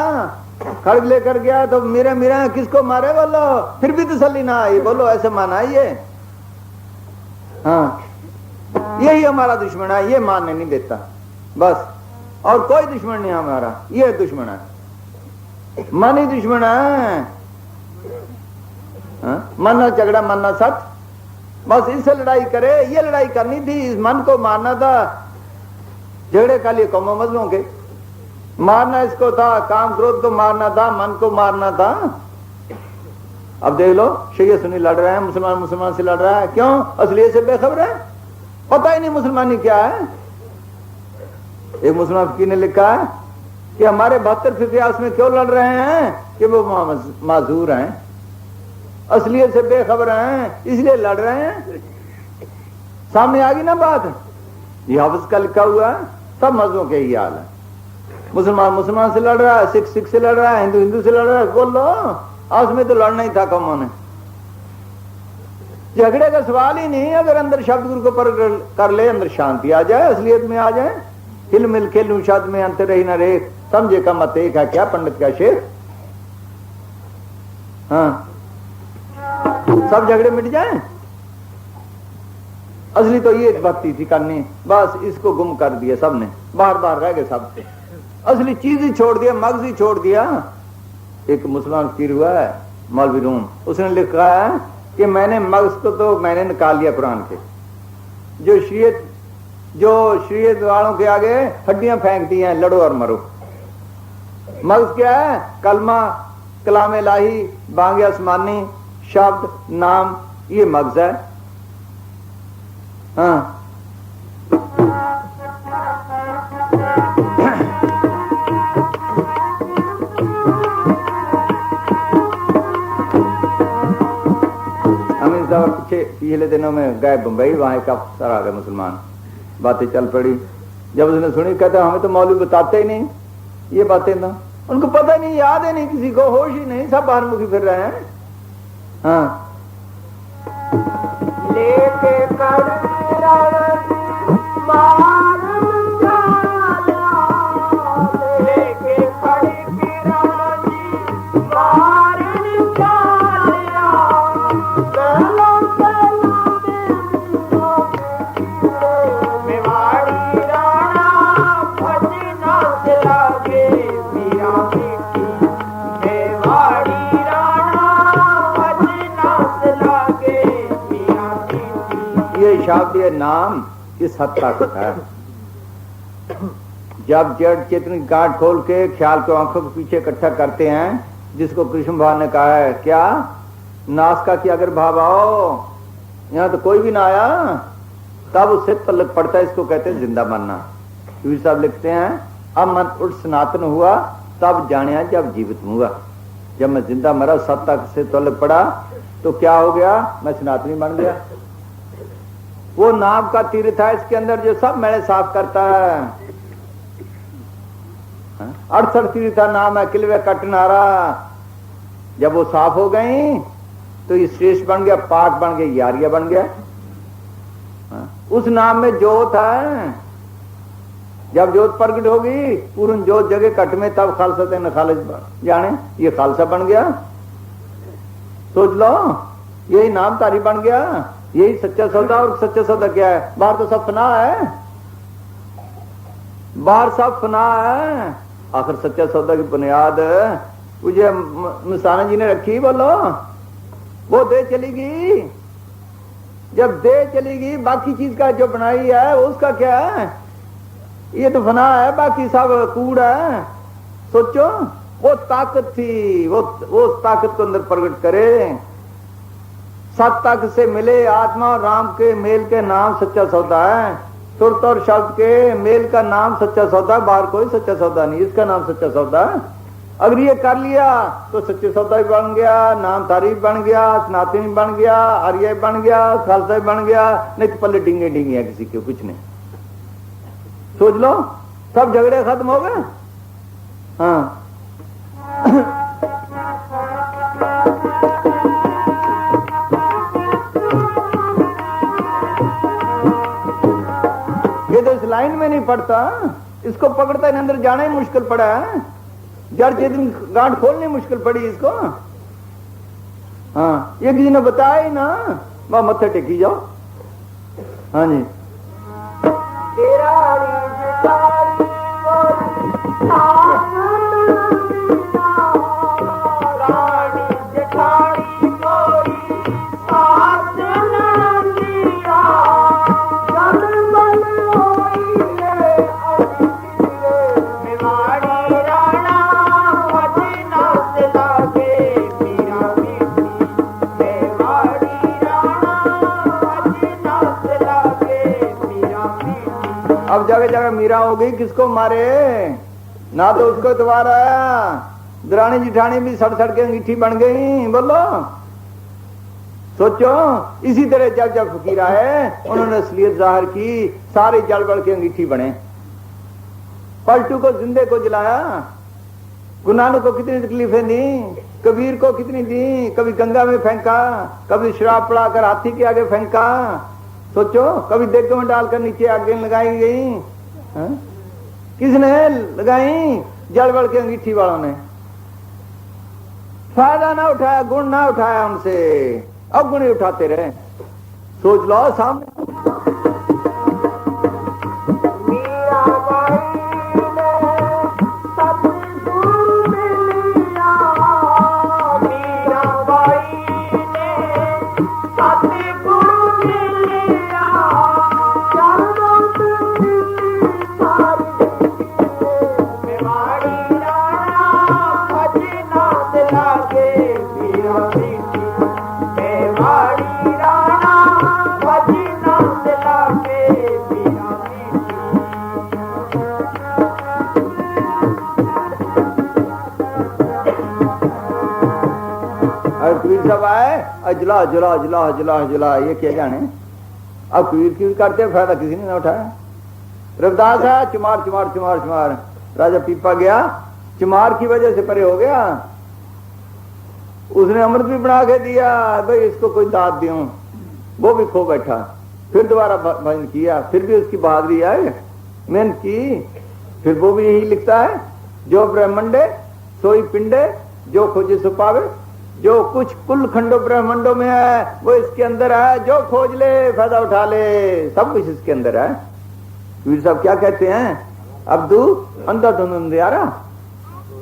खड़ग लेकर गया तो मीरा मीरा किसको मारे बोलो, फिर भी तसल्ली ना आई बोलो, ऐसे माना ये। हाँ यही हमारा दुश्मन है, ये मानने नहीं देता बस, और कोई दुश्मन नहीं हमारा, ये दुश्मन है, मन ही दुश्मन है। मानना झगड़ा मानना सच, बस इससे लड़ाई करे, ये लड़ाई करनी थी, इस मन को मारना था, झगड़े का लिए कौमों मजलों के मारना इसको था, काम क्रोध को मारना था, मन को मारना था। अब देख लो शिया सुन्नी लड़ रहे हैं, मुसलमान मुसलमान से लड़ रहा है, क्यों? असलियत से बेखबर है, पता ही नहीं मुसलमानी क्या है। एक मुसलमान फकीर ने लिखा है कि हमारे 72 फिक्रिया में क्यों लड़ रहे हैं कि वो माजूर हैं, असलियत से बेखबर हैं, इसलिए लड़ रहे हैं। सामने आ गई ना बात, ये हाफिज का लिखा हुआ है, सब मजहबों के ही हाल है। मुसलमान मुसलमान से लड़ रहा है, सिख सिख से लड़ रहा है, हिंदू हिंदू से लड़ रहा है, बोल लो आज में तो लड़ना ही था कौमों ने, झगड़े का सवाल ही नहीं। अगर अंदर शब्द गुरु को पर कर ले, अंदर शांति आ जाए, असलियत में आ जाए, हिल मिल खेल शब्द में अंतर रही ना रे, समझे का मत एक है क्या पंडित का शेर। हाँ सब झगड़े मिट जाए, असली तो ये भक्ति थी करनी, बस इसको गुम कर दिया सबने, बार बार रह गए सब, असली चीज ही छोड़ दिया, मगज ही छोड़ दिया। एक मुसलमान फकीर हुआ है मौलवी रूम, उसने लिखा है कि मैंने मगज को तो मैंने निकाल लिया कुरान के, जो शरीयत वालों के आगे हड्डियां फेंक दी हैं, लड़ो और मरो। मगज क्या है? कलमा, कलाम इलाही, बांगे आसमानी, शब्द, नाम, ये मगज है। हाँ साहब पीछे पिछले दिनों में गए बम्बई, वहां एक अफसर आ गए मुसलमान, बातें चल पड़ी। जब उसने सुनी कहता हमें तो मौलवी बताते ही नहीं ये बातें, ना उनको पता नहीं, याद है नहीं, किसी को होश ही नहीं, सब बाहर मुखी फिर रहे हैं। हाँ लेके शाब्दिक नाम इस हद तक है। जब जड़ चेतन की गांठ खोल के ख्याल को आंखों के पीछे इकट्ठा करते हैं, जिसको कृष्ण भगवान ने कहा है क्या, नाश का कि अगर भाव आओ, यहां तो कोई भी ना आया, तब उससे तलक पड़ता है, इसको कहते हैं जिंदा मरना। कबीर साहब लिखते हैं अब मन उठ सनातन हुआ तब जानिया जब जीवित हुआ। जब मैं जिंदा मरा, सत्ता से तलक पड़ा, तो क्या हो गया, मैं सनातनी बन गया। वो नाम का तीर्थ है, इसके अंदर जो सब मैले साफ करता है। 68 तीर्थ नाम है, किलवे कटनारा। जब वो साफ हो गई तो ये श्रेष्ठ बन गया, पाठ बन गया, यारिया बन गया। उस नाम में जोत है, जब जोत प्रकट होगी पूर्ण जोत जगह कट में, तब खालसा न खालिज जाने, ये खालसा बन गया। सोच लो, यही नाम तारी बन गया, यही सच्चा सौदा। और सच्चा सौदा क्या है, बाहर तो सब फना है, बाहर सब फना है। आखिर सच्चा सौदा की बुनियाद मुझे मस्ताना जी ने रखी, बोलो वो दे चलेगी। जब दे चलेगी, बाकी चीज का जो बनाई है उसका क्या है, ये तो फना है, बाकी सब कूड़ है। सोचो वो ताकत थी, वो ताकत को अंदर प्रकट करे। सत तक से मिले आत्मा और राम के मेल के नाम सच्चा सौदा है। सुरत और शब्द के मेल का नाम सच्चा सौदा, बाहर कोई सच्चा सौदा नहीं, इसका नाम सच्चा सौदा है। अगर ये कर लिया तो सच्चे सौदा भी बन गया, नाम तारीफ बन गया, सनातनी बन गया, आर्य बन गया, खालसा बन गया। नहीं तो पल्ले डिंगे डिंगे है किसी के, कुछ नहीं। सोच लो, सब झगड़े खत्म हो गए। हाँ ये तो इस लाइन में नहीं पड़ता, इसको पकड़ता है, अंदर जाना ही मुश्किल पड़ा है। जड़ चेतन गांठ खोलनी मुश्किल पड़ी इसको। हाँ ये किसी ने बताया ही ना, वह मत्थे टेकी जाओ। हाँ जी, अब जगह जगह मीरा हो गई, किसको मारे ना, तो उसको इतवार आया। दरानी जिठानी भी सड़ सड़ के अंगीठी बन गई, बोलो। सोचो इसी तरह जब जब फकीर आए, उन्होंने असलियत जाहिर की, सारे जल बल के अंगीठी बने। पलटू को जिंदे को जलाया, गुनानू को कितनी तकलीफें दी, कबीर को कितनी दी, कभी गंगा में फेंका, कभी शराब पड़ाकर हाथी के आगे फेंका। सोचो कभी देगों में डालकर नीचे आगे लगाई गई, किसने लगाई, जल बल के अंगीठी वालों ने। फायदा ना उठाया, गुण ना उठाया उनसे, अब गुण ही उठाते रहे। सोच लो सामने कबीर सब आए अजला जला जला जला जला, ये क्या जाने। अब कबीर की करते फायदा किसी ने ना उठाया। रविदास है चुमार चुमार चुमार चुमार, राजा पीपा गया चुमार की वजह से परे हो गया। उसने अमृत भी बना के दिया, भाई इसको कोई दाद दियो, वो भी खो बैठा। फिर दोबारा भजन किया, फिर भी उसकी बहादुरी है, मेहनत की। फिर वो भी यही लिखता है, जो ब्रह्मंडे सोई पिंडे, जो खोजे सो पावे, जो कुछ कुल खंडो ब्रह्मंडों में है वो इसके अंदर है, जो खोज ले फायदा उठा ले, सब कुछ इसके अंदर है। कबीर साहब क्या कहते हैं, अब्दू अंधा धुन अंधियारा,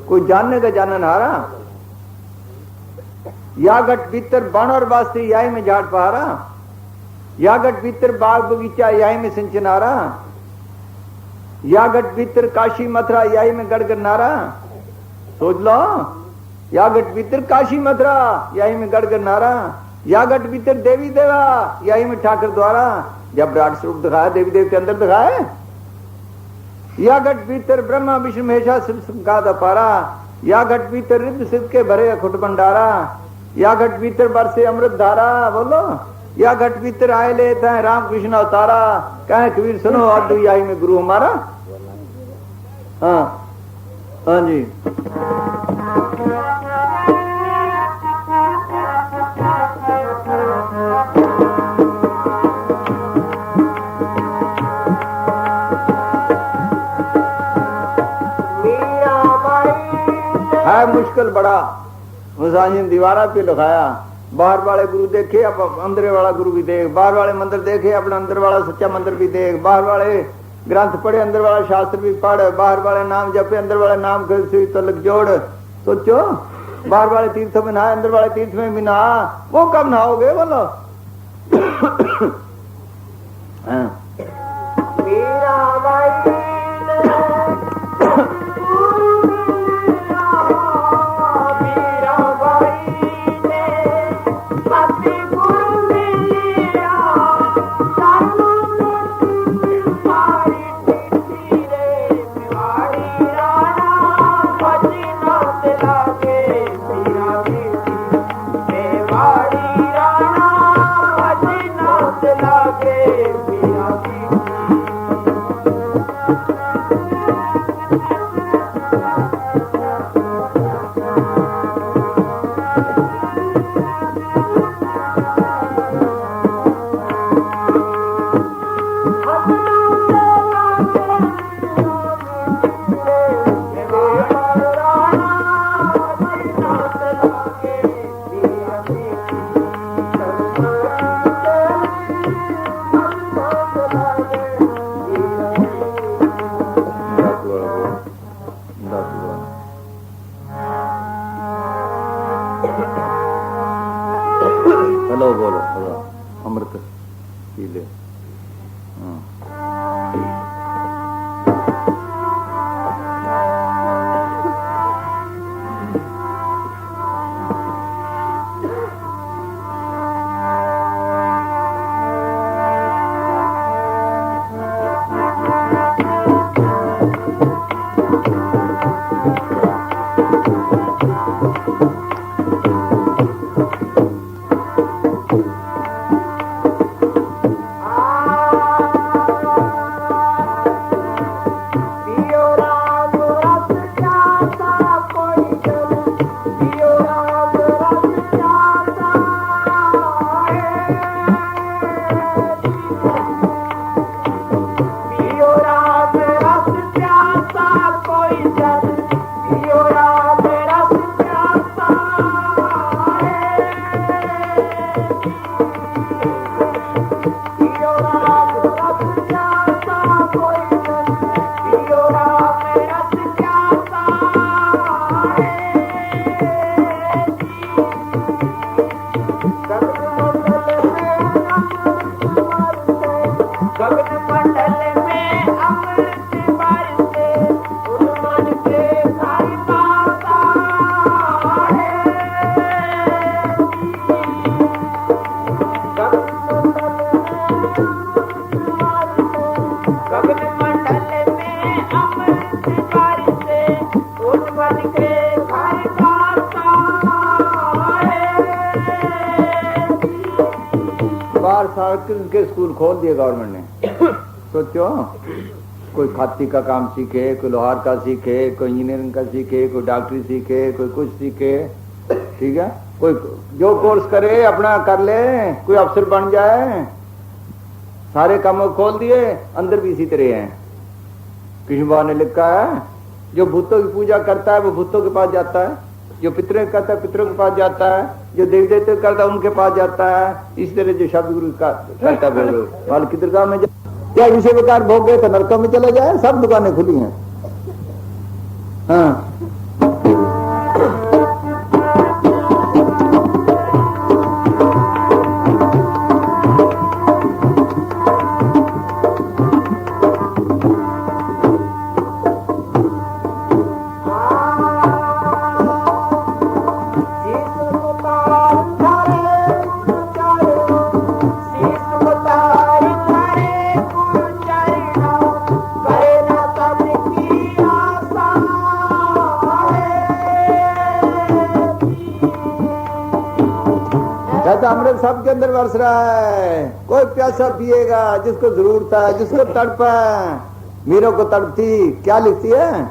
कोई जानने का जानन हारा, या गट भीतर बाण और बास्ती याई में झाड़ पहारा, या गट भीतर बाग बगीचा याई में सिंचनारा, या गट भीतर काशी मथुरा याई में गढ़ नारा। सोच लो, या गट भीतर काशी मथुरा याई में गढ़ नारा, या गट भीतर देवी देवा याई में ठाकर द्वारा। जब विराट स्वरूप दिखाया देवी देव के अंदर दिखाए, या गट भीतर ब्रह्मा विष्णु महेशा शिव का दपारा, या गट भीतर रिद्ध सिद्ध के भरे अखुट भंडारा, या घट भीतर बरसे अमृत धारा। बोलो, या घट भीतर आए लेते हैं राम कृष्ण अवतारा। कहे कबीर सुनो अद्दू आई में गुरु हमारा। हाँ हाँ जी, है मुश्किल बड़ा, मुसाहिन दीवारा पे लिखाया। बाहर वाले गुरु देखे, अब अंदर वाला गुरु भी देख, बाहर वाले मंदिर देखे, अपना अंदर वाला सच्चा मंदिर भी देख, बाहर वाले ग्रंथ पढ़े, अंदर वाला शास्त्र भी पढ़, बाहर वाले नाम जपे, अंदर वाले नाम से तलक जोड़। सोचो, बाहर वाले तीर्थों में नहा, अंदर वाले तीर्थ में भी नहा, वो कब नहाओगे बोलो। हेलो बोलो, अमृत पी ले। के स्कूल खोल दिए गवर्नमेंट ने। सोचो, कोई खाती का काम सीखे, कोई लोहार का सीखे, कोई इंजीनियरिंग का सीखे, कोई डॉक्टरी सीखे, कोई कुछ सीखे, ठीक है, कोई जो कोर्स करे अपना कर ले, कोई अफसर बन जाए। सारे काम खोल दिए, अंदर भी इसी तरह हैं। कृष्ण भगवान ने लिखा है, जो भूतों की पूजा करता है वो भूतों के पास जाता है, जो पितरों करता है पितरों के पास जाता है, जो देवी देवते करता है उनके पास जाता है। इस तरह जो शब्द गुरु का करता है वाल की दरगाह में क्या विषय विकार भोग गए तो नरकों में चले जाए। सब दुकानें खुली हैं। हाँ, अमृत सबके अंदर बरस रहा है। कोई प्यासा पिएगा जिसको जरूरत है, जिसको तड़प है। मीरों को तड़पती क्या लिखती है,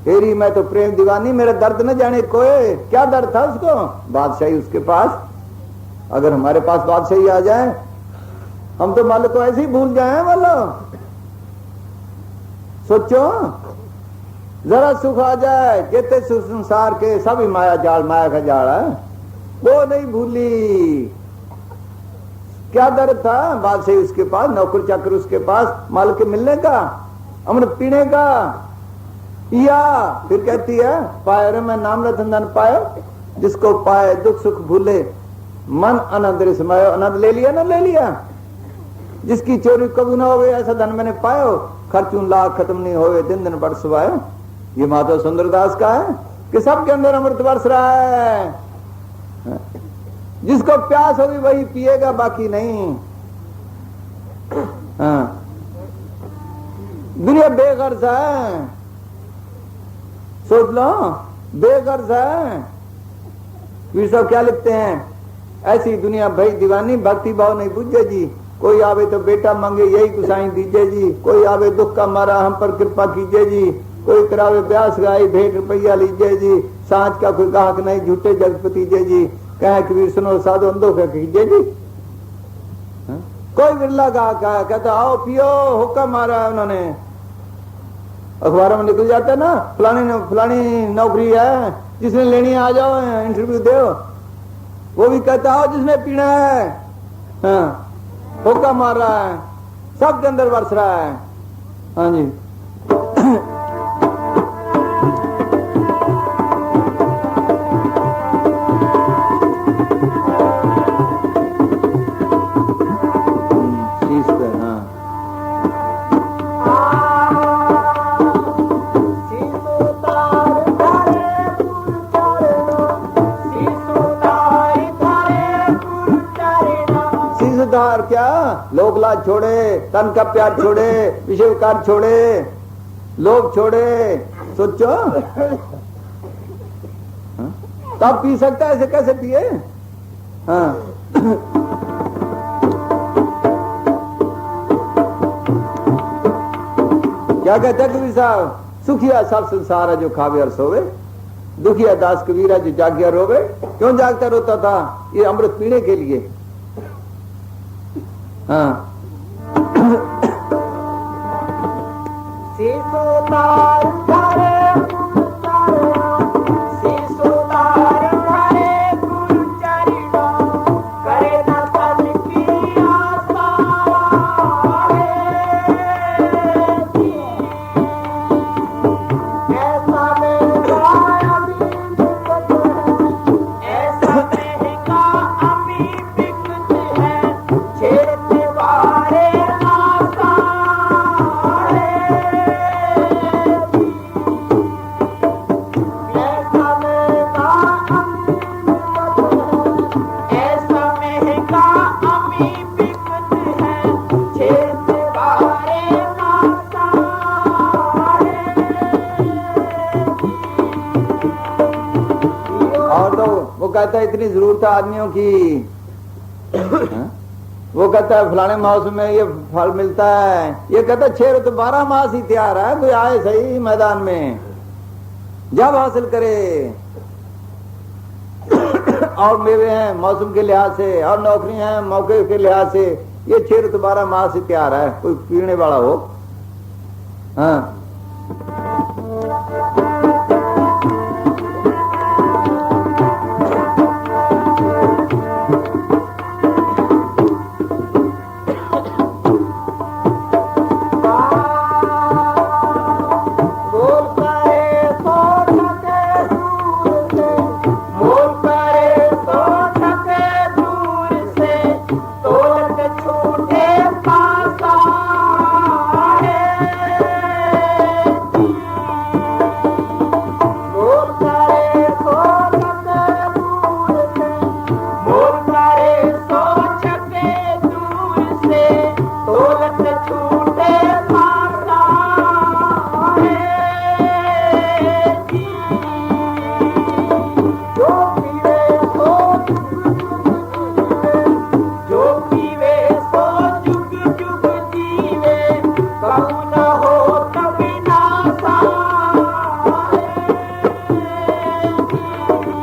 तेरी मैं तो प्रेम दीवानी, मेरा दर्द न जाने कोई। क्या दर्द था उसको, बादशाही उसके पास। अगर हमारे पास बादशाही आ जाए, हम तो मान लो तो ऐसे ही भूल जाए। मान लो, सोचो जरा सुख आ जाए, कहते संसार के सब ही माया जाल, माया का जाल है, वो नहीं भूली। क्या दर्द था, बादशाही उसके पास, नौकर चाकर उसके पास, माल के मिलने का, अमृत पीने का। या फिर कहती है, पाए रे मैं नाम रतन धन पाए, जिसको पाए दुख सुख भूले, मन आनंद समायो। आनंद ले लिया ना ले लिया। जिसकी चोरी कभी ना होवे, ऐसा धन मैंने पायो, खर्चूं लाख खत्म नहीं होवे, दिन दिन बरसवाए। ये माधव सुंदरदास का है कि सबके अंदर अमृत बरस रहा है। जिसको प्यास होगी वही पिएगा, बाकी नहीं। हाँ, दुनिया बेगर्ज है, सोच लो, बेगर्ज है। वीर साहब क्या लिखते हैं, ऐसी दुनिया भई दीवानी, भक्ति भाव नहीं बुझे जी। कोई आवे तो बेटा मांगे, यही गुसाई दीजिए जी। कोई आवे दुख का मारा, हम पर कृपा कीजिए जी। कोई करावे ब्यास गाई, भेंट रुपया लीजिए जी। सांझ का कोई गाहक नहीं, झूठे जगपति जय जी। कहे कबीर सुनो साधु अंधो का कीजिए जी। कोई बिरला गाहक है, कहता आओ पियो, हुक्म मारा है उन्होंने। अखबारों में निकल जाता है ना, फलानी नौकरी है, जिसने लेनी है आ जाओ, इंटरव्यू दो। वो भी कहता आओ जिसने पीना है। हाँ, हुक्म मार रहा है, सबके अंदर बरस रहा है। हाँ जी। क्या लोग लाज छोड़े, तन का प्यार छोड़े, विषय विकार छोड़े, लोग छोड़े। सोचो, तब पी सकता है, ऐसे कैसे पिए। हाँ, क्या कहते हैं कबीर साहब, सुखिया सब संसार है जो खावे और सोवे, दुखिया दास कबीरा जो जागिया रोवे। क्यों जागता रोता था, ये अमृत पीने के लिए। हाँ, कहता है इतनी जरूरत है आदमियों की। वो कहता है फलाने मौसम में ये फल मिलता है, ये कहता है 6 तो 12 मास ही तैयार है, कोई आए सही मैदान में जब हासिल करे। और मेवे हैं मौसम के लिहाज से, और नौकरी हैं मौके के लिहाज से, ये 6 तो 12 मास ही तैयार है, कोई पीने वाला हो। हाँ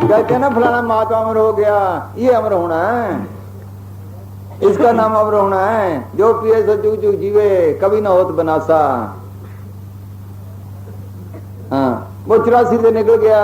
कहते ना फलाना महात्मा अमर हो गया, ये अमर होना है, इसका नाम अमर होना है। जो पिए सो जुग जुग जीवे, कभी ना होत बनासा। हाँ वो 84 से निकल गया।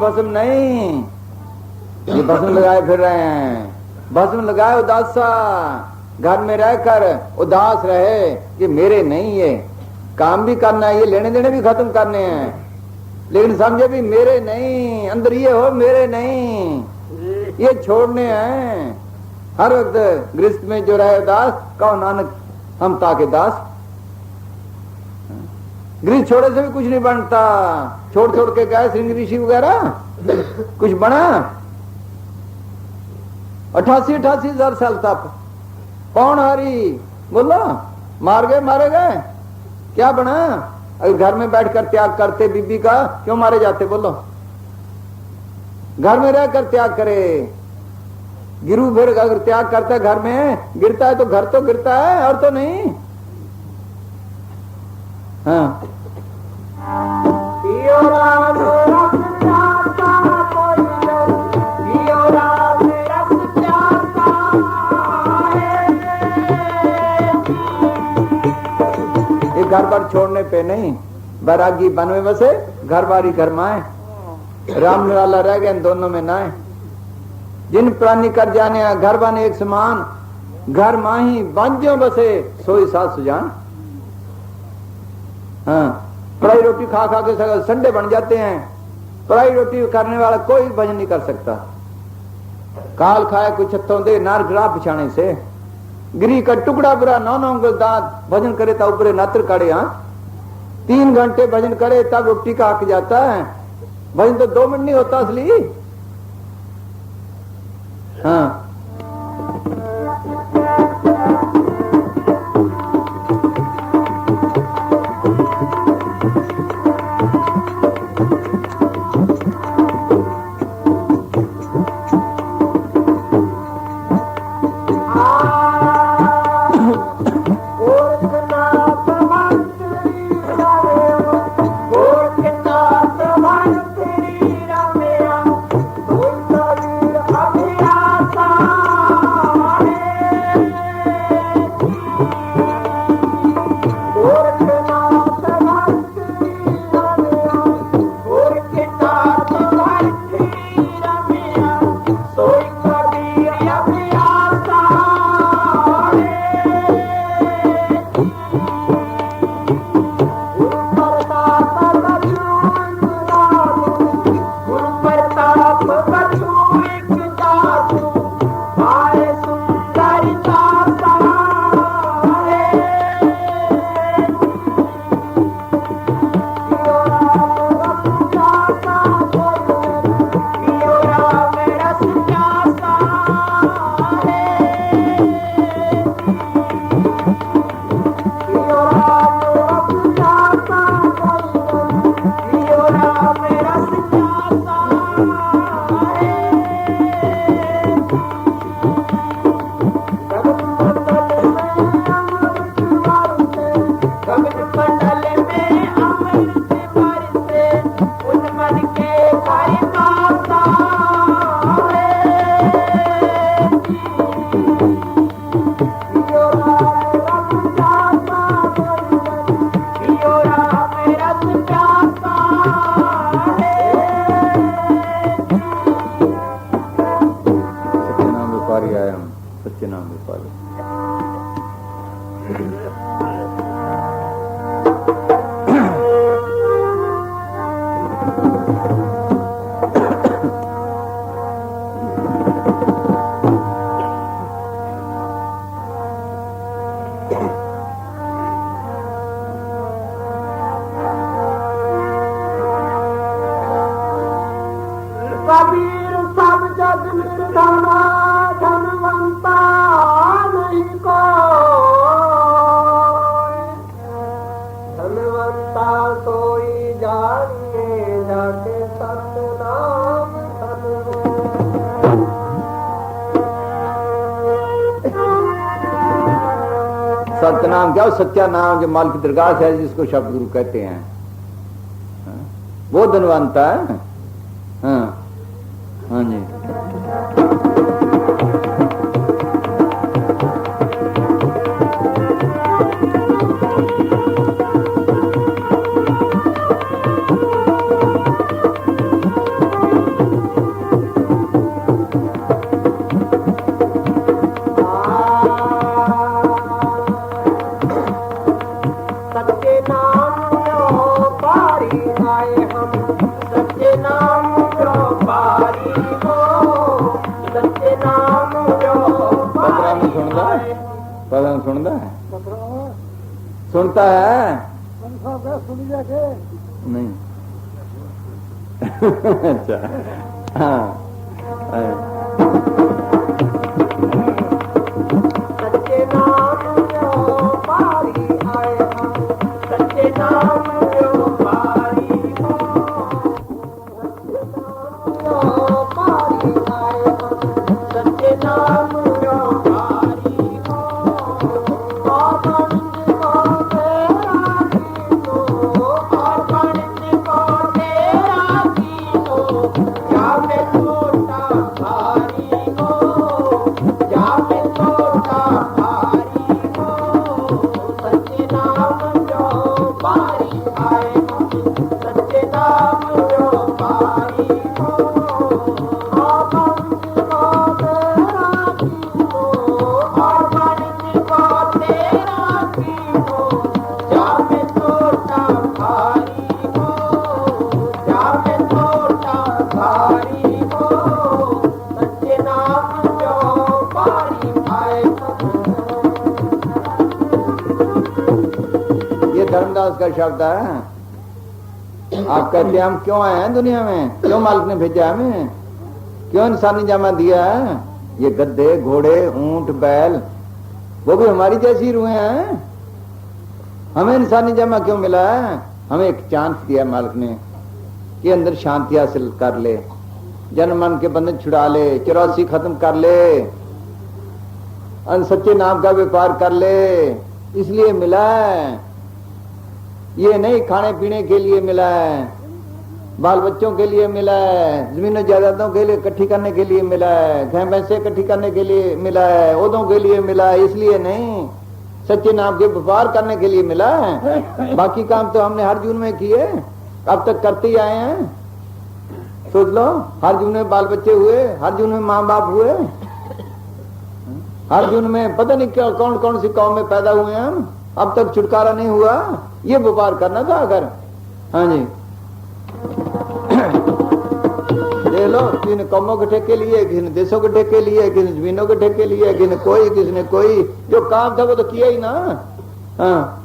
भस्म नहीं, ये भस्म लगाए फिर रहे हैं। भस्म लगाए उदासा, घर में रहकर उदास रहे कि मेरे नहीं, ये काम भी करना है, ये लेने देने भी खत्म करने हैं, लेकिन समझे भी मेरे नहीं, अंदर ये हो मेरे नहीं, ये छोड़ने हैं। हर वक्त गृहस्थ में जो रहे उदास, कहो नानक हम ताके दास। गृह छोड़े से भी कुछ नहीं बनता, छोड़ छोड़ के गए श्रृंग ऋषि वगैरह, कुछ बना? 88 हजार साल तक कौन हरी बोलो, मार गए मारे गए, क्या बना? अगर घर में बैठकर त्याग करते बीबी का, क्यों मारे जाते बोलो? घर में रहकर त्याग करे। गिरू फिर अगर त्याग करता है घर में, गिरता है तो घर तो गिरता है और तो नहीं। हाँ ये घर बार छोड़ने पे नहीं, बैरागी बन में बसे, घर बारी घर माए, राम निराला रह गए दोनों में ना है। जिन प्राणी कर जाने घर बने एक समान, घर माही बांझों बसे सोई सात सुजान। हाँ पराई रोटी खा खा के संडे बन जाते हैं, पराई रोटी करने वाला कोई भजन नहीं कर सकता। काल खाए कुछ हथों दे नार ग्राह पिछाने से, गिरी का टुकड़ा बुरा 9 दांत, भजन करे तब ऊपरे नात्र काढ़े। हाँ 3 घंटे भजन करे तब रोटी का हक जाता है, भजन तो 2 मिनट नहीं होता असली। हाँ कबीर सब जग निर्धना धनवंता नहीं को धनवंता सोई जानिए जाके सतनाम सतनाम क्या सच्चा नाम जो माल की दरगाह है जिसको शब्द गुरु कहते हैं वो धनवंता है। हाँ हाँ जी सच्चे नाम जो पारी आए हम सच्चे नाम जो पारी हो सच्चे नाम जो पदराम सुनता है पदराम सुनता है सुनता है नहीं अच्छा हाँ सच्चे नाम जो पारी आए हम सच्चे नाम जो पारी हो जो पारी आए हम सच्चे नाम जो पारी हो और पंडित को तेरा कीनो और पंडित को तेरा कीनो क्या मैं छोटा भारी हो क्या मैं छोटा भारी हो सच्चे नाम जो पारी आए हम सच्चे नाम जो पारी हो और पंडित को तेरा कीनो और पंडित को तेरा कीनो क्या मैं छोटा भारी हो क्या मैं छोटा भारी हो सच्चे नाम जो पारी आए ये धर्मदास का शब्द है। आप कहते हैं हम क्यों आए हैं दुनिया में, क्यों मालिक ने भेजा हमें, क्यों इंसानी जामा दिया है। ये गद्दे घोड़े ऊंट बैल वो भी हमारी जैसी रूहें हैं, हमें इंसानी जामा क्यों मिला है। हमें एक चांस दिया मालिक ने कि अंदर शांति हासिल कर ले, जन मन के बंधन छुड़ा ले, 84 खत्म कर ले, सच्चे नाम का व्यापार कर ले। इसलिए मिला है, ये नहीं खाने पीने के लिए मिला है, बाल बच्चों के लिए मिला है, जमीनों जायदादों के लिए इकट्ठी करने के लिए मिला है, घर पैसे इकट्ठी करने के लिए मिला है, ओहदों के लिए मिला है, इसलिए नहीं, सच्चे नाम के व्यापार करने के लिए मिला है। बाकी काम तो हमने हर जून में किए, अब तक करते ही आए हैं। सोच लो, हर जून में बाल बच्चे हुए, हर जून में माँ बाप हुए, हर जून में पता नहीं क्या कौन कौन सी कौम में पैदा हुए हम, अब तक छुटकारा नहीं हुआ। ये व्यापार करना था अगर। हाँ जी, देख लो, किसी कौमों के ठेके लिए, किसी देशों के ठेके लिए, किसी जमीनों के ठेके लिए, किसी ने कोई जो काम था वो तो किया ही ना। हाँ,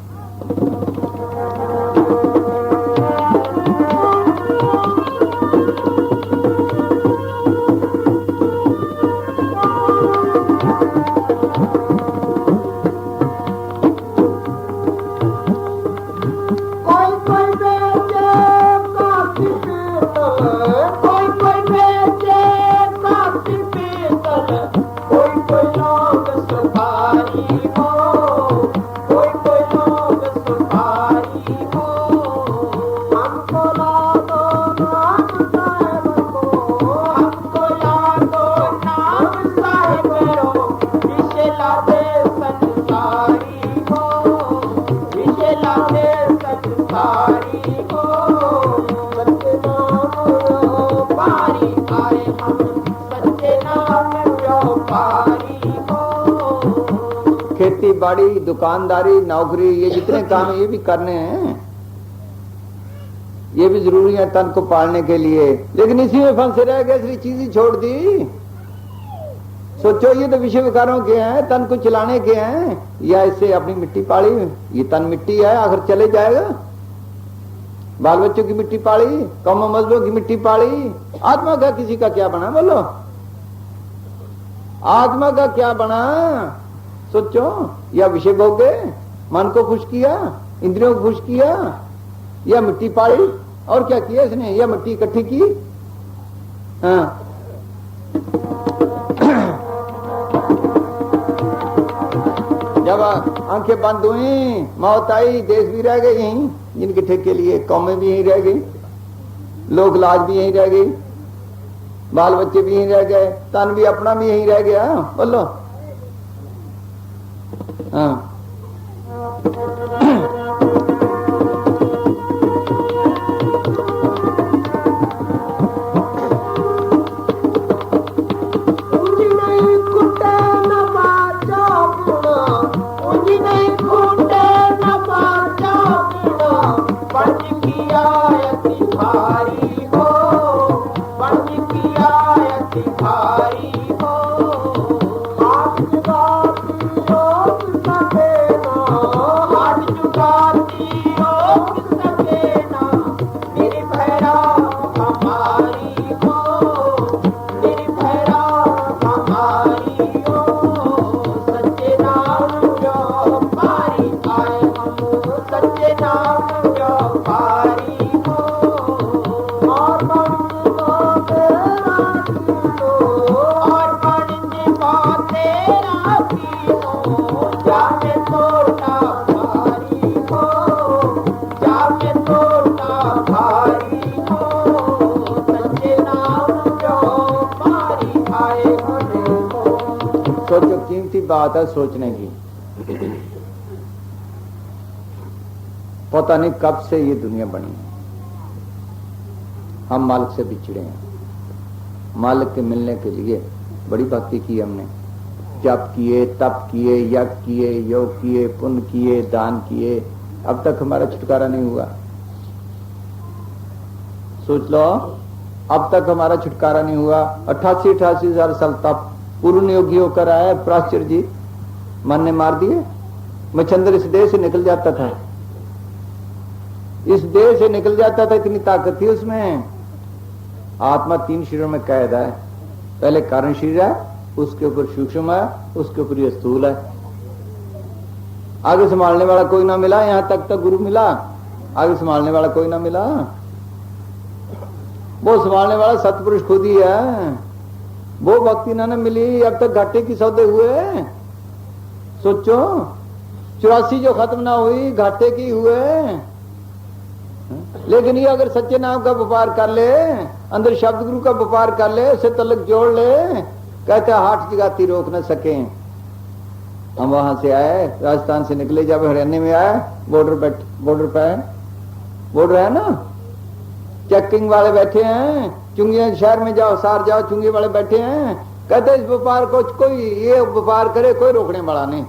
खेती बाड़ी, दुकानदारी, नौकरी, ये जितने काम है ये भी करने हैं, ये भी जरूरी है तन को पालने के लिए। लेकिन इसी में फंसे रह गए, दूसरी चीज ही छोड़ दी। सोचो, ये तो विषय विकारों के हैं, तन को चलाने के हैं, या इससे अपनी मिट्टी पाली, ये तन मिट्टी है, आखिर चले जाएगा। बाल बच्चों की मिट्टी पाली, कौमों मजहबों की मिट्टी पाली, आत्मा का किसी का क्या बना? बोलो, आत्मा का क्या बना? सोचो, या विषय भोग गए, मन को खुश किया, इंद्रियों को खुश किया, या मिट्टी पाली, और क्या किया इसने? या मिट्टी इकट्ठी की। हाँ, जब आंखें बंद हुई, मौत आई, देश भी रह गए यहीं, जिनके ठेके लिए, कौमें भी यहीं रह गई, लोक लाज भी यहीं रह गई, बाल बच्चे भी यहीं रह गए, तन भी अपना भी यहीं रह गया। बोलो, हाँ, सोचो, कीमती बात है सोचने की। पता नहीं कब से ये दुनिया बनी है, हम मालिक से बिछड़े हैं। मालिक के मिलने के लिए बड़ी भक्ति की हमने, जप किए, तप किए, यज्ञ किए, योग किए, पुण्य किए, दान किए, अब तक हमारा छुटकारा नहीं हुआ। सोच लो, अब तक हमारा छुटकारा नहीं हुआ। 88 हजार साल तप पूर्ण योगी होकर आया प्राचुर्य जी, मन ने मार दिए। मच्छंदर इस देह से निकल जाता था, इस देह से निकल जाता था, इतनी ताकत थी उसमें। आत्मा 3 शरीरों में कैद है, पहले कारण शरीर है, उसके ऊपर सूक्ष्म है, उसके ऊपर ये स्थूल है। आगे संभालने वाला कोई ना मिला, यहां तक गुरु मिला, आगे संभालने वाला कोई ना मिला। वो संभालने वाला सतपुरुष खुद ही है। वो भक्ति ना मिली, अब तक घाटे की सौदे हुए। सोचो 84 जो खत्म ना हुई, घाटे की हुए। लेकिन ये अगर सच्चे नाम का व्यापार कर ले, अंदर शब्द गुरु का व्यापार कर ले, उसे तलक जोड़ ले, कहते हाथ जगाती रोक न सके। हम वहां से आए, राजस्थान से निकले, जब हरियाणा में आए, बॉर्डर है ना, चेकिंग वाले बैठे हैं, चुंगिया शहर में जाओ, सार जाओ, चुंगी वाले बैठे हैं। कहते इस व्यापार को कोई ये व्यापार करे, कोई रोकने वाला नहीं।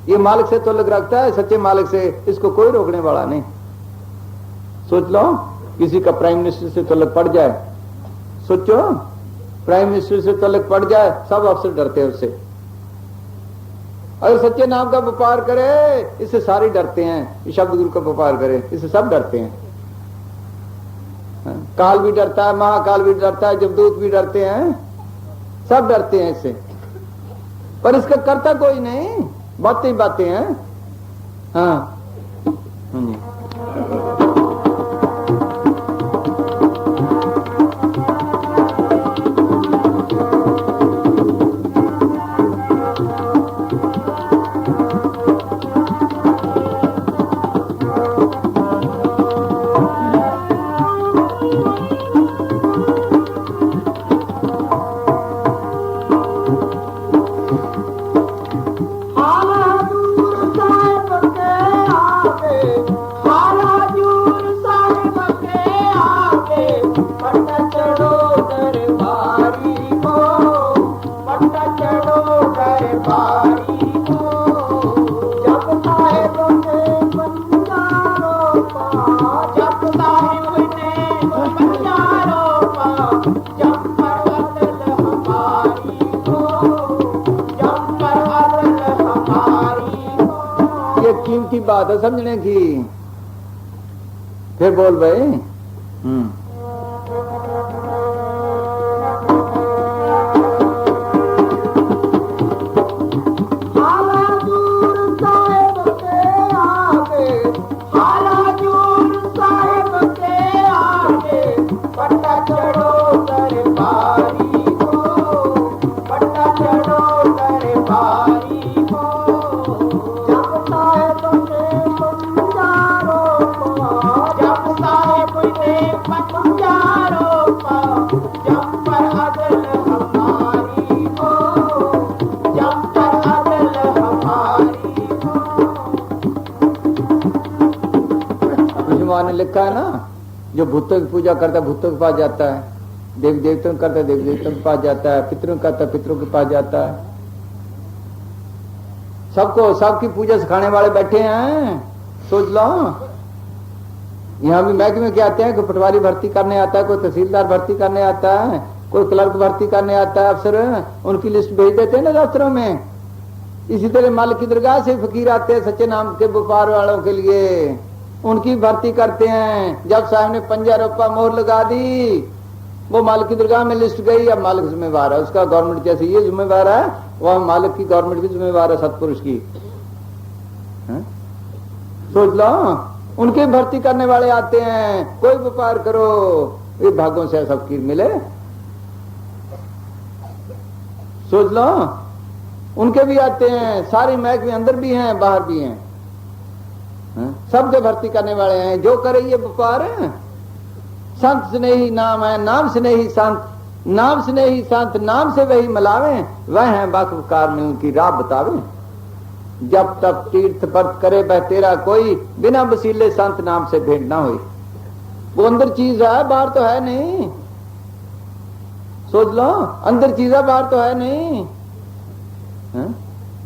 ये मालिक से तो लग रखता है, सच्चे मालिक से, इसको कोई रोकने वाला नहीं। सोच लो किसी का प्राइम मिनिस्टर से तलक पड़ जाए, सोचो प्राइम मिनिस्टर से तलक पड़ जाए, सब अफसर डरते हैं उससे। अगर सच्चे नाम का व्यापार करे, इससे सारे डरते हैं। शब्द गुरु का व्यापार करे, इससे सब डरते हैं। काल भी डरता है, महाकाल भी डरता है, जमदूत भी डरते हैं, सब डरते हैं इससे। पर इसका करता कोई नहीं, बातें ही बातें हैं। हाँ बात है समझने की। फिर बोल भाई। ने लिखा है ना, जो भूतों की पूजा करता है भूतों के पास जाता है, देवी देवताओं करता है देवी देवताओं के पास जाता है, पितरों करता है पितरों के पास जाता है। सबको सबकी पूजा सिखाने वाले बैठे हैं। सोच लो, यहाँ भी महकमे के आते हैं, कोई पटवारी भर्ती करने आता है, कोई तहसीलदार भर्ती करने आता है, कोई क्लर्क भर्ती करने आता है, अफसर उनकी लिस्ट भेज देते हैं ना दफ्तरों में। इसी तरह मालिक की दरगाह से फकीर आते हैं सच्चे नाम के व्यापार वालों के लिए, उनकी भर्ती करते हैं। जब साहब ने 50 रुपया मोहर लगा दी, वो मालिक की दरगाह में लिस्ट गई, अब मालिक जिम्मेवार है उसका। गवर्नमेंट जैसे ये जिम्मेवार है, वह मालिक की गवर्नमेंट भी जिम्मेवार है सतपुरुष की। सोच लो, उनके भर्ती करने वाले आते हैं, कोई व्यापार करो, ये भागों से सब फकीर मिले। सोच लो, उनके भी आते हैं, सारे महकमे अंदर भी हैं बाहर भी हैं, सब जो भर्ती करने वाले हैं। जो करे ये व्यापार, संत स्नेही नाम है, नाम स्नेही संत, नाम स्नेही संत, नाम से वही मिलावे, वह है बाखकार मिलन की राह बतावे। जब तक तीर्थ व्रत करे वह तेरा कोई, बिना वसीले संत नाम से भेंट ना हुई। वो अंदर चीज है, बाहर तो है नहीं। सोच लो, अंदर चीज है, बाहर तो है नहीं।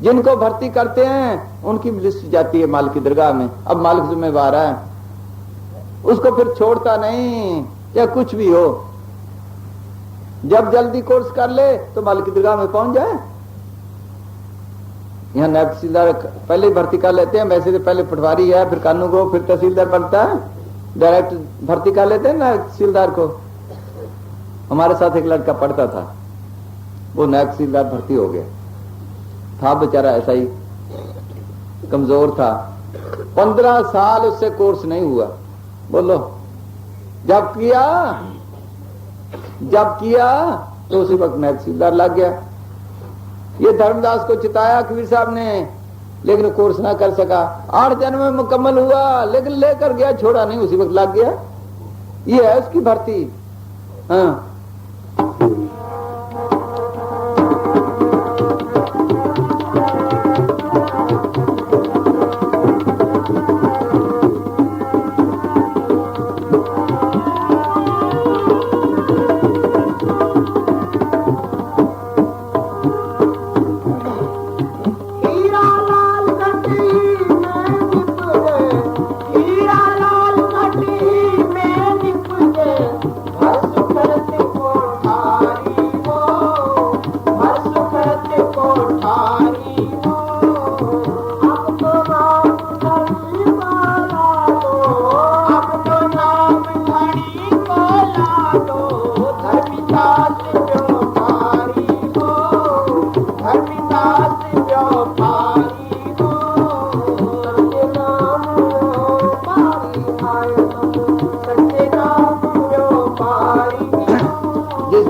जिनको भर्ती करते हैं उनकी लिस्ट जाती है मालिक की दरगाह में। अब मालिक जिम्मेवार है, उसको फिर छोड़ता नहीं, या कुछ भी हो। जब जल्दी कोर्स कर ले तो मालिक की दरगाह में पहुंच जाए। यहाँ नायब तहसीलदार पहले भर्ती कर लेते हैं, वैसे तो पहले पटवारी है, फिर कानून को, फिर तहसीलदार बनता है, डायरेक्ट भर्ती कर लेते हैं नायब तहसीलदार को। हमारे साथ एक लड़का पढ़ता था, वो नायब तहसीलदार भर्ती हो गया था, बेचारा ऐसा ही कमजोर था। 15 साल उससे कोर्स नहीं हुआ। बोलो, जब किया तो उसी वक्त महसीलदार लग गया। ये धर्मदास को चिताया कबीर साहब ने, लेकिन कोर्स ना कर सका। 8 जन्म में मुकम्मल हुआ, लेकिन लेकर गया, छोड़ा नहीं, उसी वक्त लग गया। ये है उसकी भर्ती। हाँ,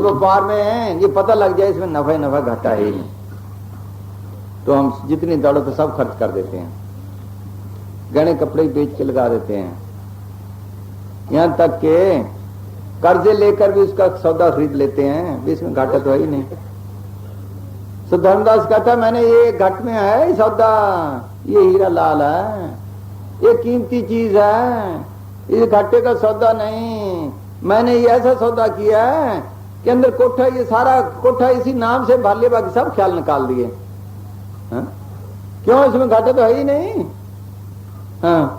व्यापार में ये पता लग जाए इसमें नफा नफा घाटा है ही नहीं, तो हम जितनी दौलत तो सब खर्च कर देते हैं, गहने कपड़े बेच के लगा देते हैं, यहां तक के कर्जे लेकर भी उसका सौदा खरीद लेते हैं, भी इसमें घाटा तो है ही नहीं। तो धर्मदास कहता मैंने ये घट में है सौदा, ये हीरा लाल है, ये कीमती चीज है, इस घाटे का सौदा नहीं। मैंने ये ऐसा सौदा किया है कि अंदर कोठा, ये सारा कोठा इसी नाम से भर लिया, बाकी सब ख्याल निकाल दिए। क्यों, इसमें घाटा तो है ही नहीं। हाँ,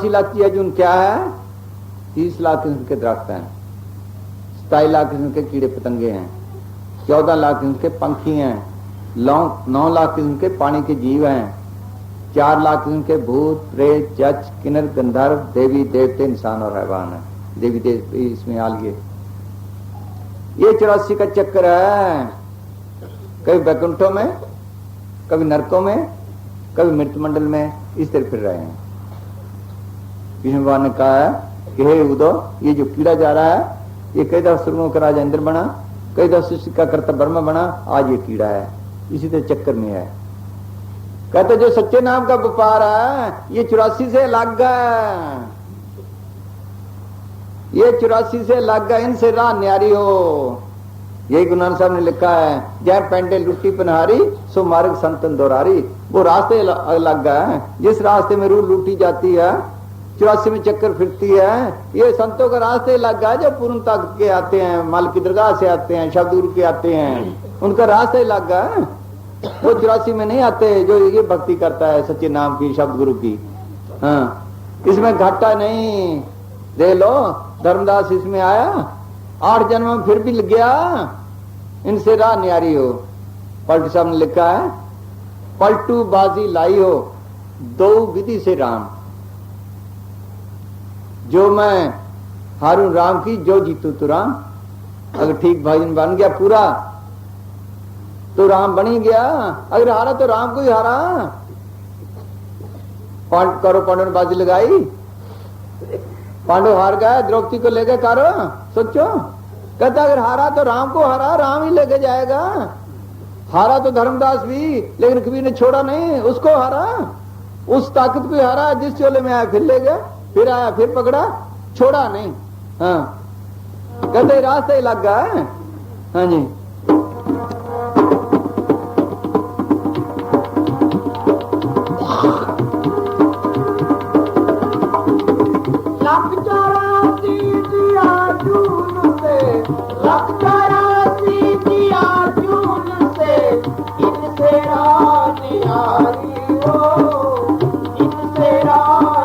लाख की अर्जुन क्या है, 30 लाख किस्म के दरख्त हैं, 27 लाख किस्म के कीड़े पतंगे हैं, 14 लाख किस्म के पंखी हैं, 9 लाख किस्म के पानी के जीव हैं, 4 लाख किस्म के भूत प्रेत जच किन्नर गंधर्व देवी देवते इंसान और हैवान है। देवी देवते इसमें आ लिए। ये 84 का चक्कर है, कभी बैकुंठों में, कभी नरकों में, कभी मृत मंडल में, इस तरह फिर रहे हैं। विष्णु भगवान ने कहा है कि हे उद्धव, ये जो कीड़ा जा रहा है, ये कई दफा सुरगों का राजा इंद्र बना, कई दफा सृष्टि का कर्ता ब्रह्मा बना, आज ये कीड़ा है, इसी तरह चक्कर में है। कहते जो सच्चे नाम का व्यापार है, ये 84 से अलग है, ये 84 से अलग है, इनसे राह न्यारी हो। यही गुरु नानक साहब ने लिखा है, जय पेंडे लुट्टी पनहारी सो मार्ग संतन दोरारी। वो रास्ते अलग है, जिस रास्ते में रूह लूटी जाती है, 84 में चक्कर फिरती है, ये संतों का रास्ते लग गया, जो पूर्ण ताकत के आते हैं, माल की दरगाह से आते हैं, शब्द गुरु के आते हैं, उनका रास्ते लग गया। वो 84 में नहीं आते जो ये भक्ति करता है सच्चे नाम की, शब्द गुरु की। हाँ, इसमें घाटा नहीं। देख लो धर्मदास इसमें आया, 8 जन्म में फिर भी लग गया, इनसे राह न्यारी हो। पलटू साहब ने लिखा है, पलटू बाजी लाई हो दो विधि से राम, जो मैं हारू राम की, जो जीतू तू राम। अगर ठीक भाईजन बन गया पूरा तो राम बन ही गया, अगर हारा तो राम को ही हारा। पांडव ने बाजी लगाई, पांडव हार गया, द्रौपदी को लेके करो, सोचो। कहता अगर हारा तो राम को हारा, राम ही लेके जाएगा। हारा तो धर्मदास भी, लेकिन कबीर ने छोड़ा नहीं, उसको हारा, उस ताकत को हारा, जिस चोले में आया फिर ले गया, फिर आया फिर पकड़ा, छोड़ा नहीं। हाँ, कहते रास्ते ही लग गया। हाँ जी, इनसे राज यारी हो, इनसे राज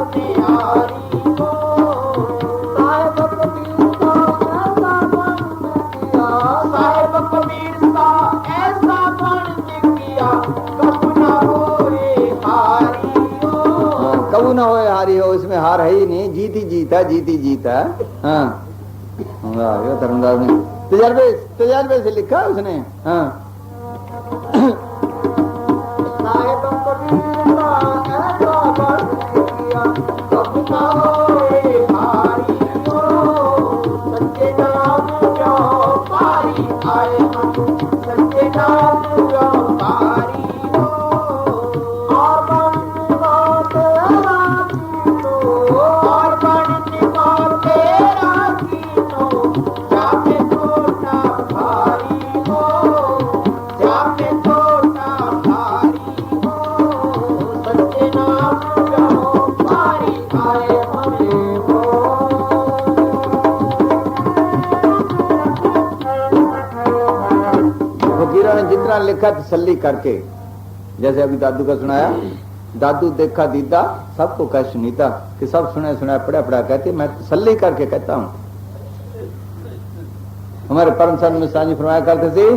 न हो हारी हो, इसमें हार है ही नहीं, जीत ही जीत है, जीत ही जीत है। हाँ धर्मदास ने तजर्बे से लिखा उसने। हाँ जितना लिखा तसल्ली करके, जैसे अभी दादू का सुनाया, दादू देखा दीदा सबको कह सुनीता, कि सब सुने सुना पढ़ा पढ़ा कहते, मैं तसल्ली करके कहता हूं। हमारे परम संत मिश्रा जी फरमाया करते थे,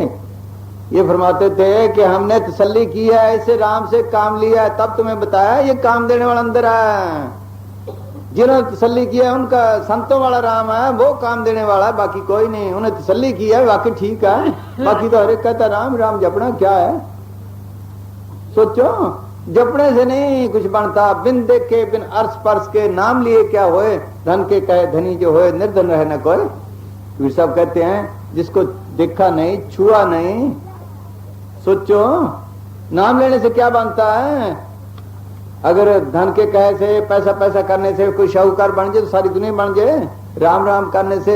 ये फरमाते थे कि हमने तसल्ली की है, ऐसे राम से काम लिया है, तब तुम्हें बताया ये काम देने वाला अंदर है। जिन्होंने तसल्ली किया है उनका संतों वाला राम है, वो काम देने वाला है, बाकी कोई नहीं। उन्हें तसल्ली की है, बाकी ठीक है, बाकी तो हर एक कहता राम राम जपना क्या है। सोचो जपने से नहीं कुछ बनता, बिन देखे बिन अर्श पर्श के नाम लिए क्या होए, धन के कहे धनी जो होए निर्धन रहे न कोई। तो सब कहते हैं जिसको देखा नहीं छुआ नहीं, सोचो नाम लेने से क्या बनता है। अगर धन के कहे से पैसा पैसा करने से कोई शाहूकार बन जाए तो सारी दुनिया बन जाए। राम राम करने से,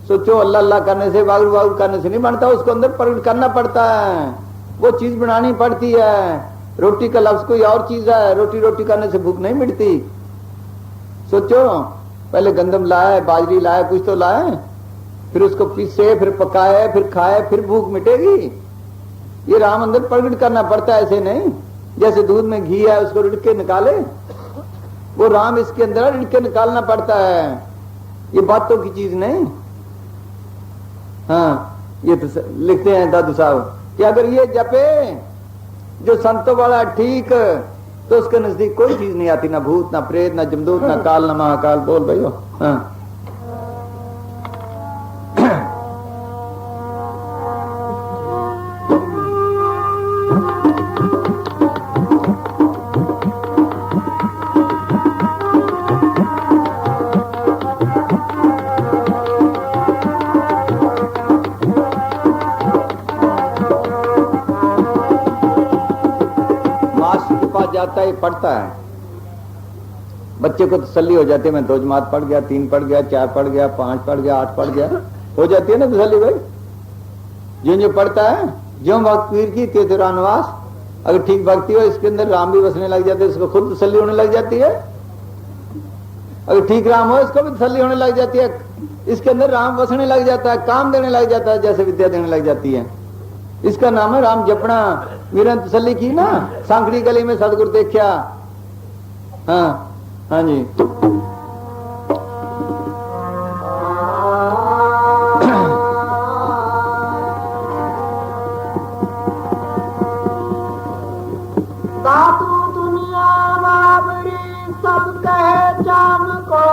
सोचो अल्लाह अल्लाह करने से, वागुर वागुर करने से नहीं बनता, उसको अंदर प्रकट करना पड़ता है, वो चीज बनानी पड़ती है। रोटी का लफ्ज कोई और चीज है, रोटी रोटी करने से भूख नहीं मिटती। सोचो पहले गंदम लाए, बाजरी लाए, कुछ तो लाए, फिर उसको पीसे, फिर पकाए, फिर खाए, फिर भूख मिटेगी। ये राम अंदर प्रकट करना पड़ता है, ऐसे नहीं। जैसे दूध में घी है उसको रिड़ के निकाले, वो राम इसके अंदर रिड़ के निकालना पड़ता है, ये बातों की चीज नहीं। हाँ ये तो लिखते हैं दादू साहब कि अगर ये जपे जो संतों वाला ठीक, तो उसके नजदीक कोई चीज नहीं आती, ना भूत ना प्रेत ना जमदूत ना काल ना महाकाल। बोल भाइयों। हाँ जाता है, पढ़ता है, बच्चे को तसल्ली हो जाती है, मैं 2 जमात पढ़ गया, 3 पढ़ गया, 4 पढ़ गया, 5 पढ़ गया, 8 पढ़ गया, हो जाती है ना तसल्ली भाई। जो जो पढ़ता है, जो भक्त पीर की तीर्थरानवास, अगर ठीक भक्ति हो इसके अंदर राम भी बसने लग जाते हैं, इसको खुद तसल्ली होने लग जाती है। अगर ठीक राम हो इसको भी तसल्ली होने लग जाती है, इसके अंदर राम बसने लग जाता है, काम देने लग जाता है, जैसे विद्या देने लग जाती है। इसका नाम है राम जपना। वीर ने तसल्ली की ना, सांकड़ी गली में सदगुरु देखा। हाँ हाँ जी दादू दुनिया बाबरी सब कहे जान को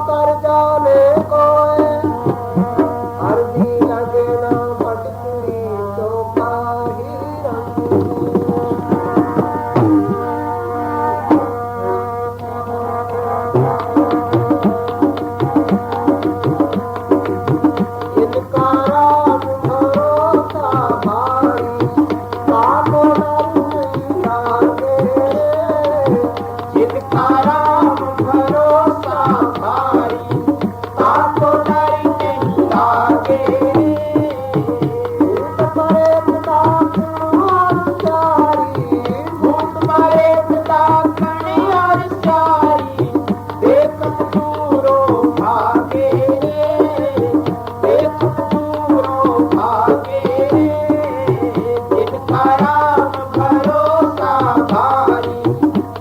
कर जाने कोई हर दी लगे ना मटकुरी चौका ही इनका राम भरोसा भाई काको नहीं लागे, इनका राम भरोसा राम भरोसा भारी,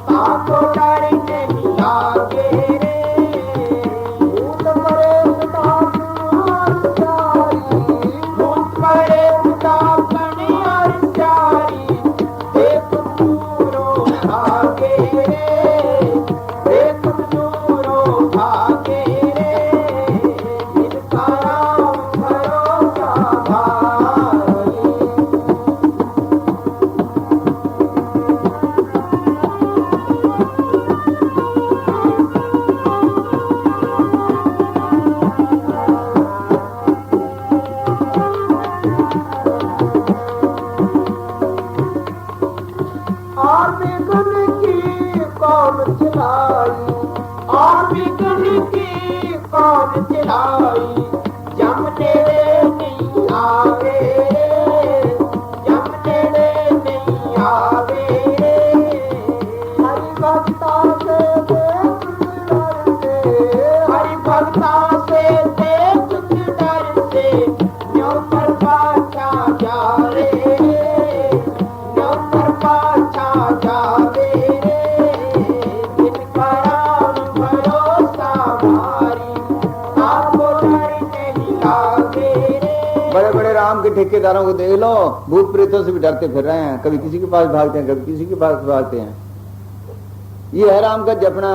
ताको डर नहीं लागे रे। भूत परे उदापन और चारी, देख दूरो भागे रे, देख दूरो भागे रे। इनका राम भरोसा भारी। आर्मी गुन की कौन चलाई, आर्मी गुन की कौन चलाई, जमने नहीं आवे, जमने नहीं आवे। हरि भक्ता से देख डरते, हरि भक्ता से देख डरते, न्यों पर पाछा जा रे, न्यों पर पाछा जावे रे। इनका राम भरोसा भारी, आपको डर नहीं लागे रे। बड़े बड़े राम के ठेकेदारों को देख लो, भूत प्रेतों से भी डरते फिर रहे हैं, कभी किसी के पास भागते हैं, कभी किसी के पास भागते हैं। ये है राम का जपना।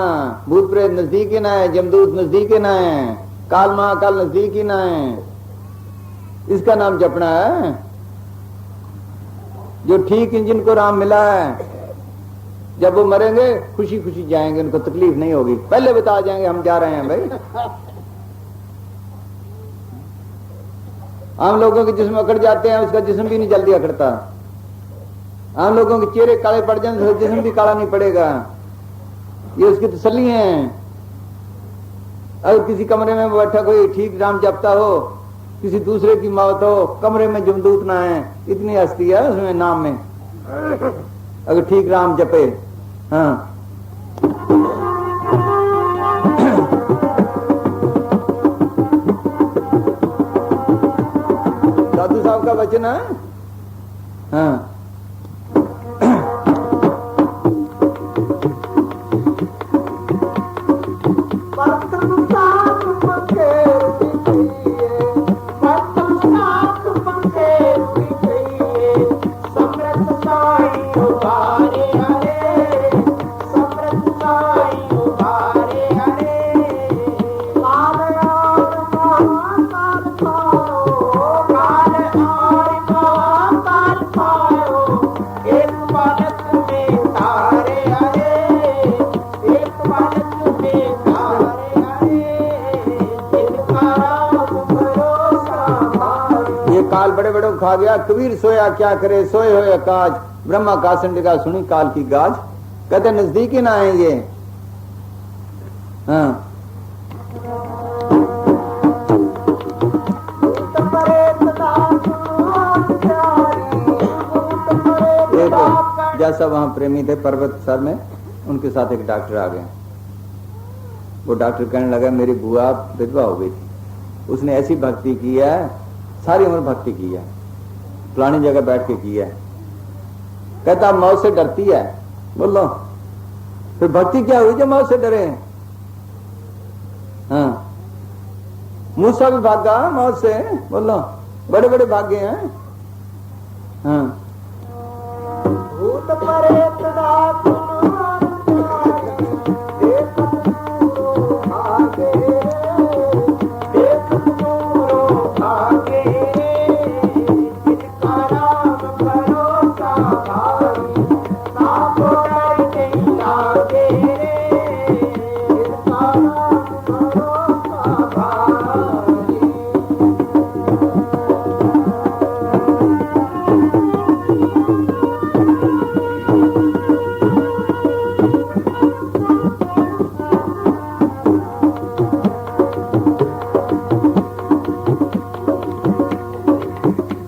भूत प्रेत नजदीक ही ना है, जमदूत नजदीक ही ना है, काल महाकाल नजदीक ही ना है। इसका नाम जपना है। जो ठीक इंजन को राम मिला है, जब वो मरेंगे खुशी खुशी जाएंगे, उनको तकलीफ नहीं होगी, पहले बता जाएंगे हम जा रहे हैं भाई। आम लोगों के जिस्म अकड़ जाते हैं, उसका जिस्म भी नहीं जल्दी अकड़ता। आम लोगों के चेहरे काले पड़ जाए तो जिस्म भी काला नहीं पड़ेगा। ये उसकी तसल्ली है। अगर किसी कमरे में बैठा कोई ठीक राम जपता हो, किसी दूसरे की मौत हो, कमरे में जमदूत ना है, इतनी हस्ती है उसमें नाम में, अगर ठीक राम जपे। हाँ साधु साहब का वचन है। हाँ काल बड़े बड़े को खा गया। कबीर सोया क्या करे, सोए होए काज, ब्रह्मा का संडिका सुनी काल की गाज। कहते नजदीक ही ना है ये। हाँ जैसा वहां प्रेमी थे पर्वत सर में, उनके साथ एक डॉक्टर आ गए। वो डॉक्टर कहने लगा मेरी बुआ विधवा हो गई थी, उसने ऐसी भक्ति की है, सारी उम्र भक्ति की है, फलानी जगह बैठ के की है। कहता मौत से डरती है। बोलो फिर भक्ति क्या हुई जो मौत से डरे? हाँ मूसा भी भागा मौत से। बोलो बड़े बड़े भागे हैं। हाँ भूत प्रेत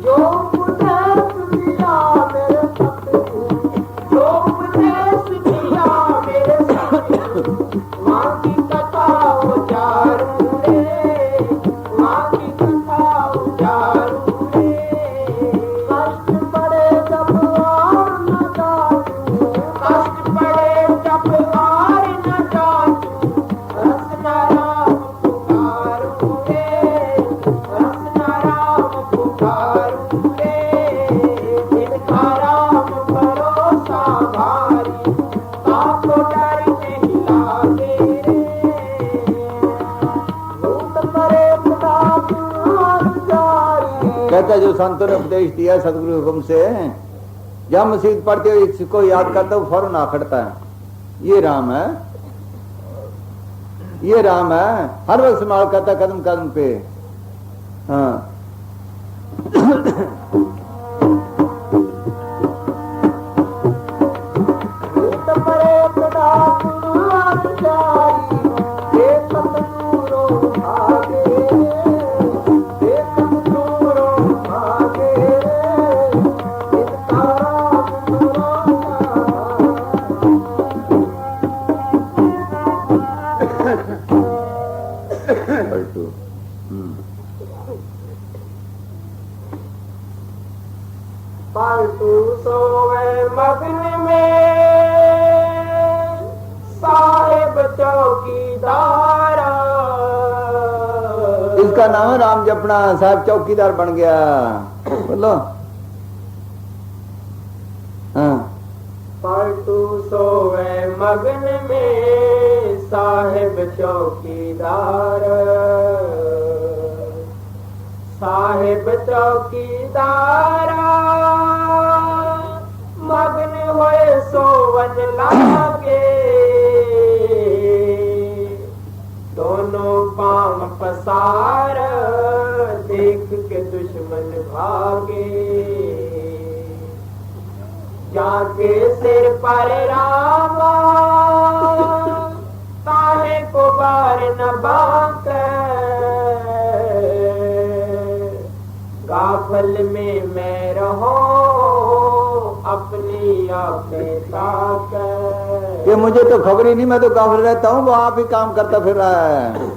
जो का जो संतों ने उपदेश दिया सदगुरु हुक्म से, जब मुसीबत पड़ती है इसको याद करता हूँ फौरन आखड़ता है, ये राम है, ये राम है, हर वक्त संभाल करता कदम कदम पे। हाँ पालतू सोवे मगन में साहेब चौकीदार। इसका नाम है राम जपना, साहब चौकीदार बन गया। बोलो हाँ। पालतू सोवे मगन में साहेब चौकीदार, साहेब चौकीदारा मगन होए सोवन लागे, दोनों पांव पसार देख के दुश्मन भागे। जाके सिर पर रामा ताहे को बार न बांक, गाफल में मैं रहूं अपनी आंखें ताक। ये मुझे तो खबर ही नहीं, मैं तो गाफिल रहता हूँ, वो आप ही काम करता फिर रहा है।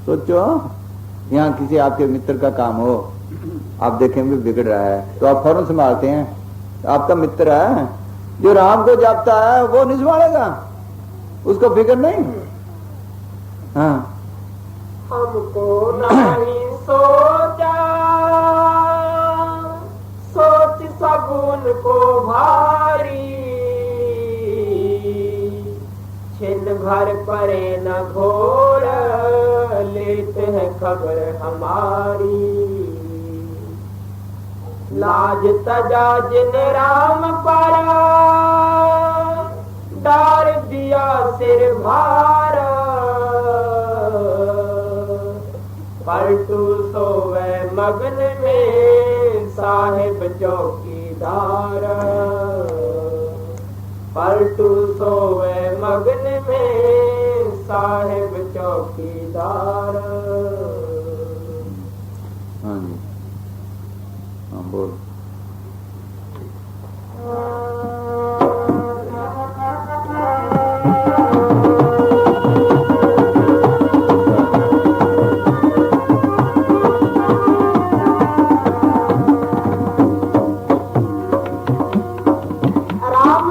सोचो यहाँ किसी आपके मित्र का काम हो, आप देखें भी बिगड़ रहा है तो आप फौरन संभालते हैं, आपका मित्र है, जो राम को जापता है वो नहीं संभालेगा, उसको फिक्र नहीं। हाँ हमको नहीं सोचा सोच सगुन को भारी, छिन भर परे न घोर लेते हैं खबर हमारी। लाज तजा जिन राम पर डार दिया सिर भार, पलटू सोवे मगन में साहिब चौकीदार, पलटू सोवे मगन में साहिब चौकीदार। हाँ जी हाँ बोल। राम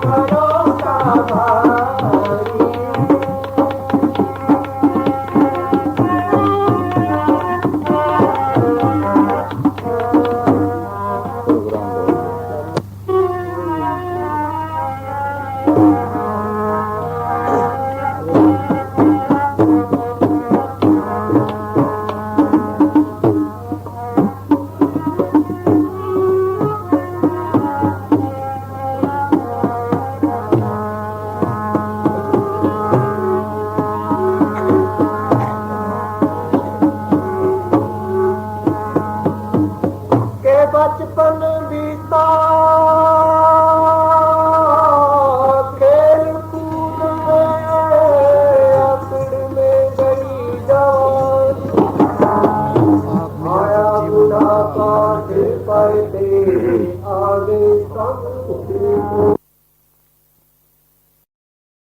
भरोसा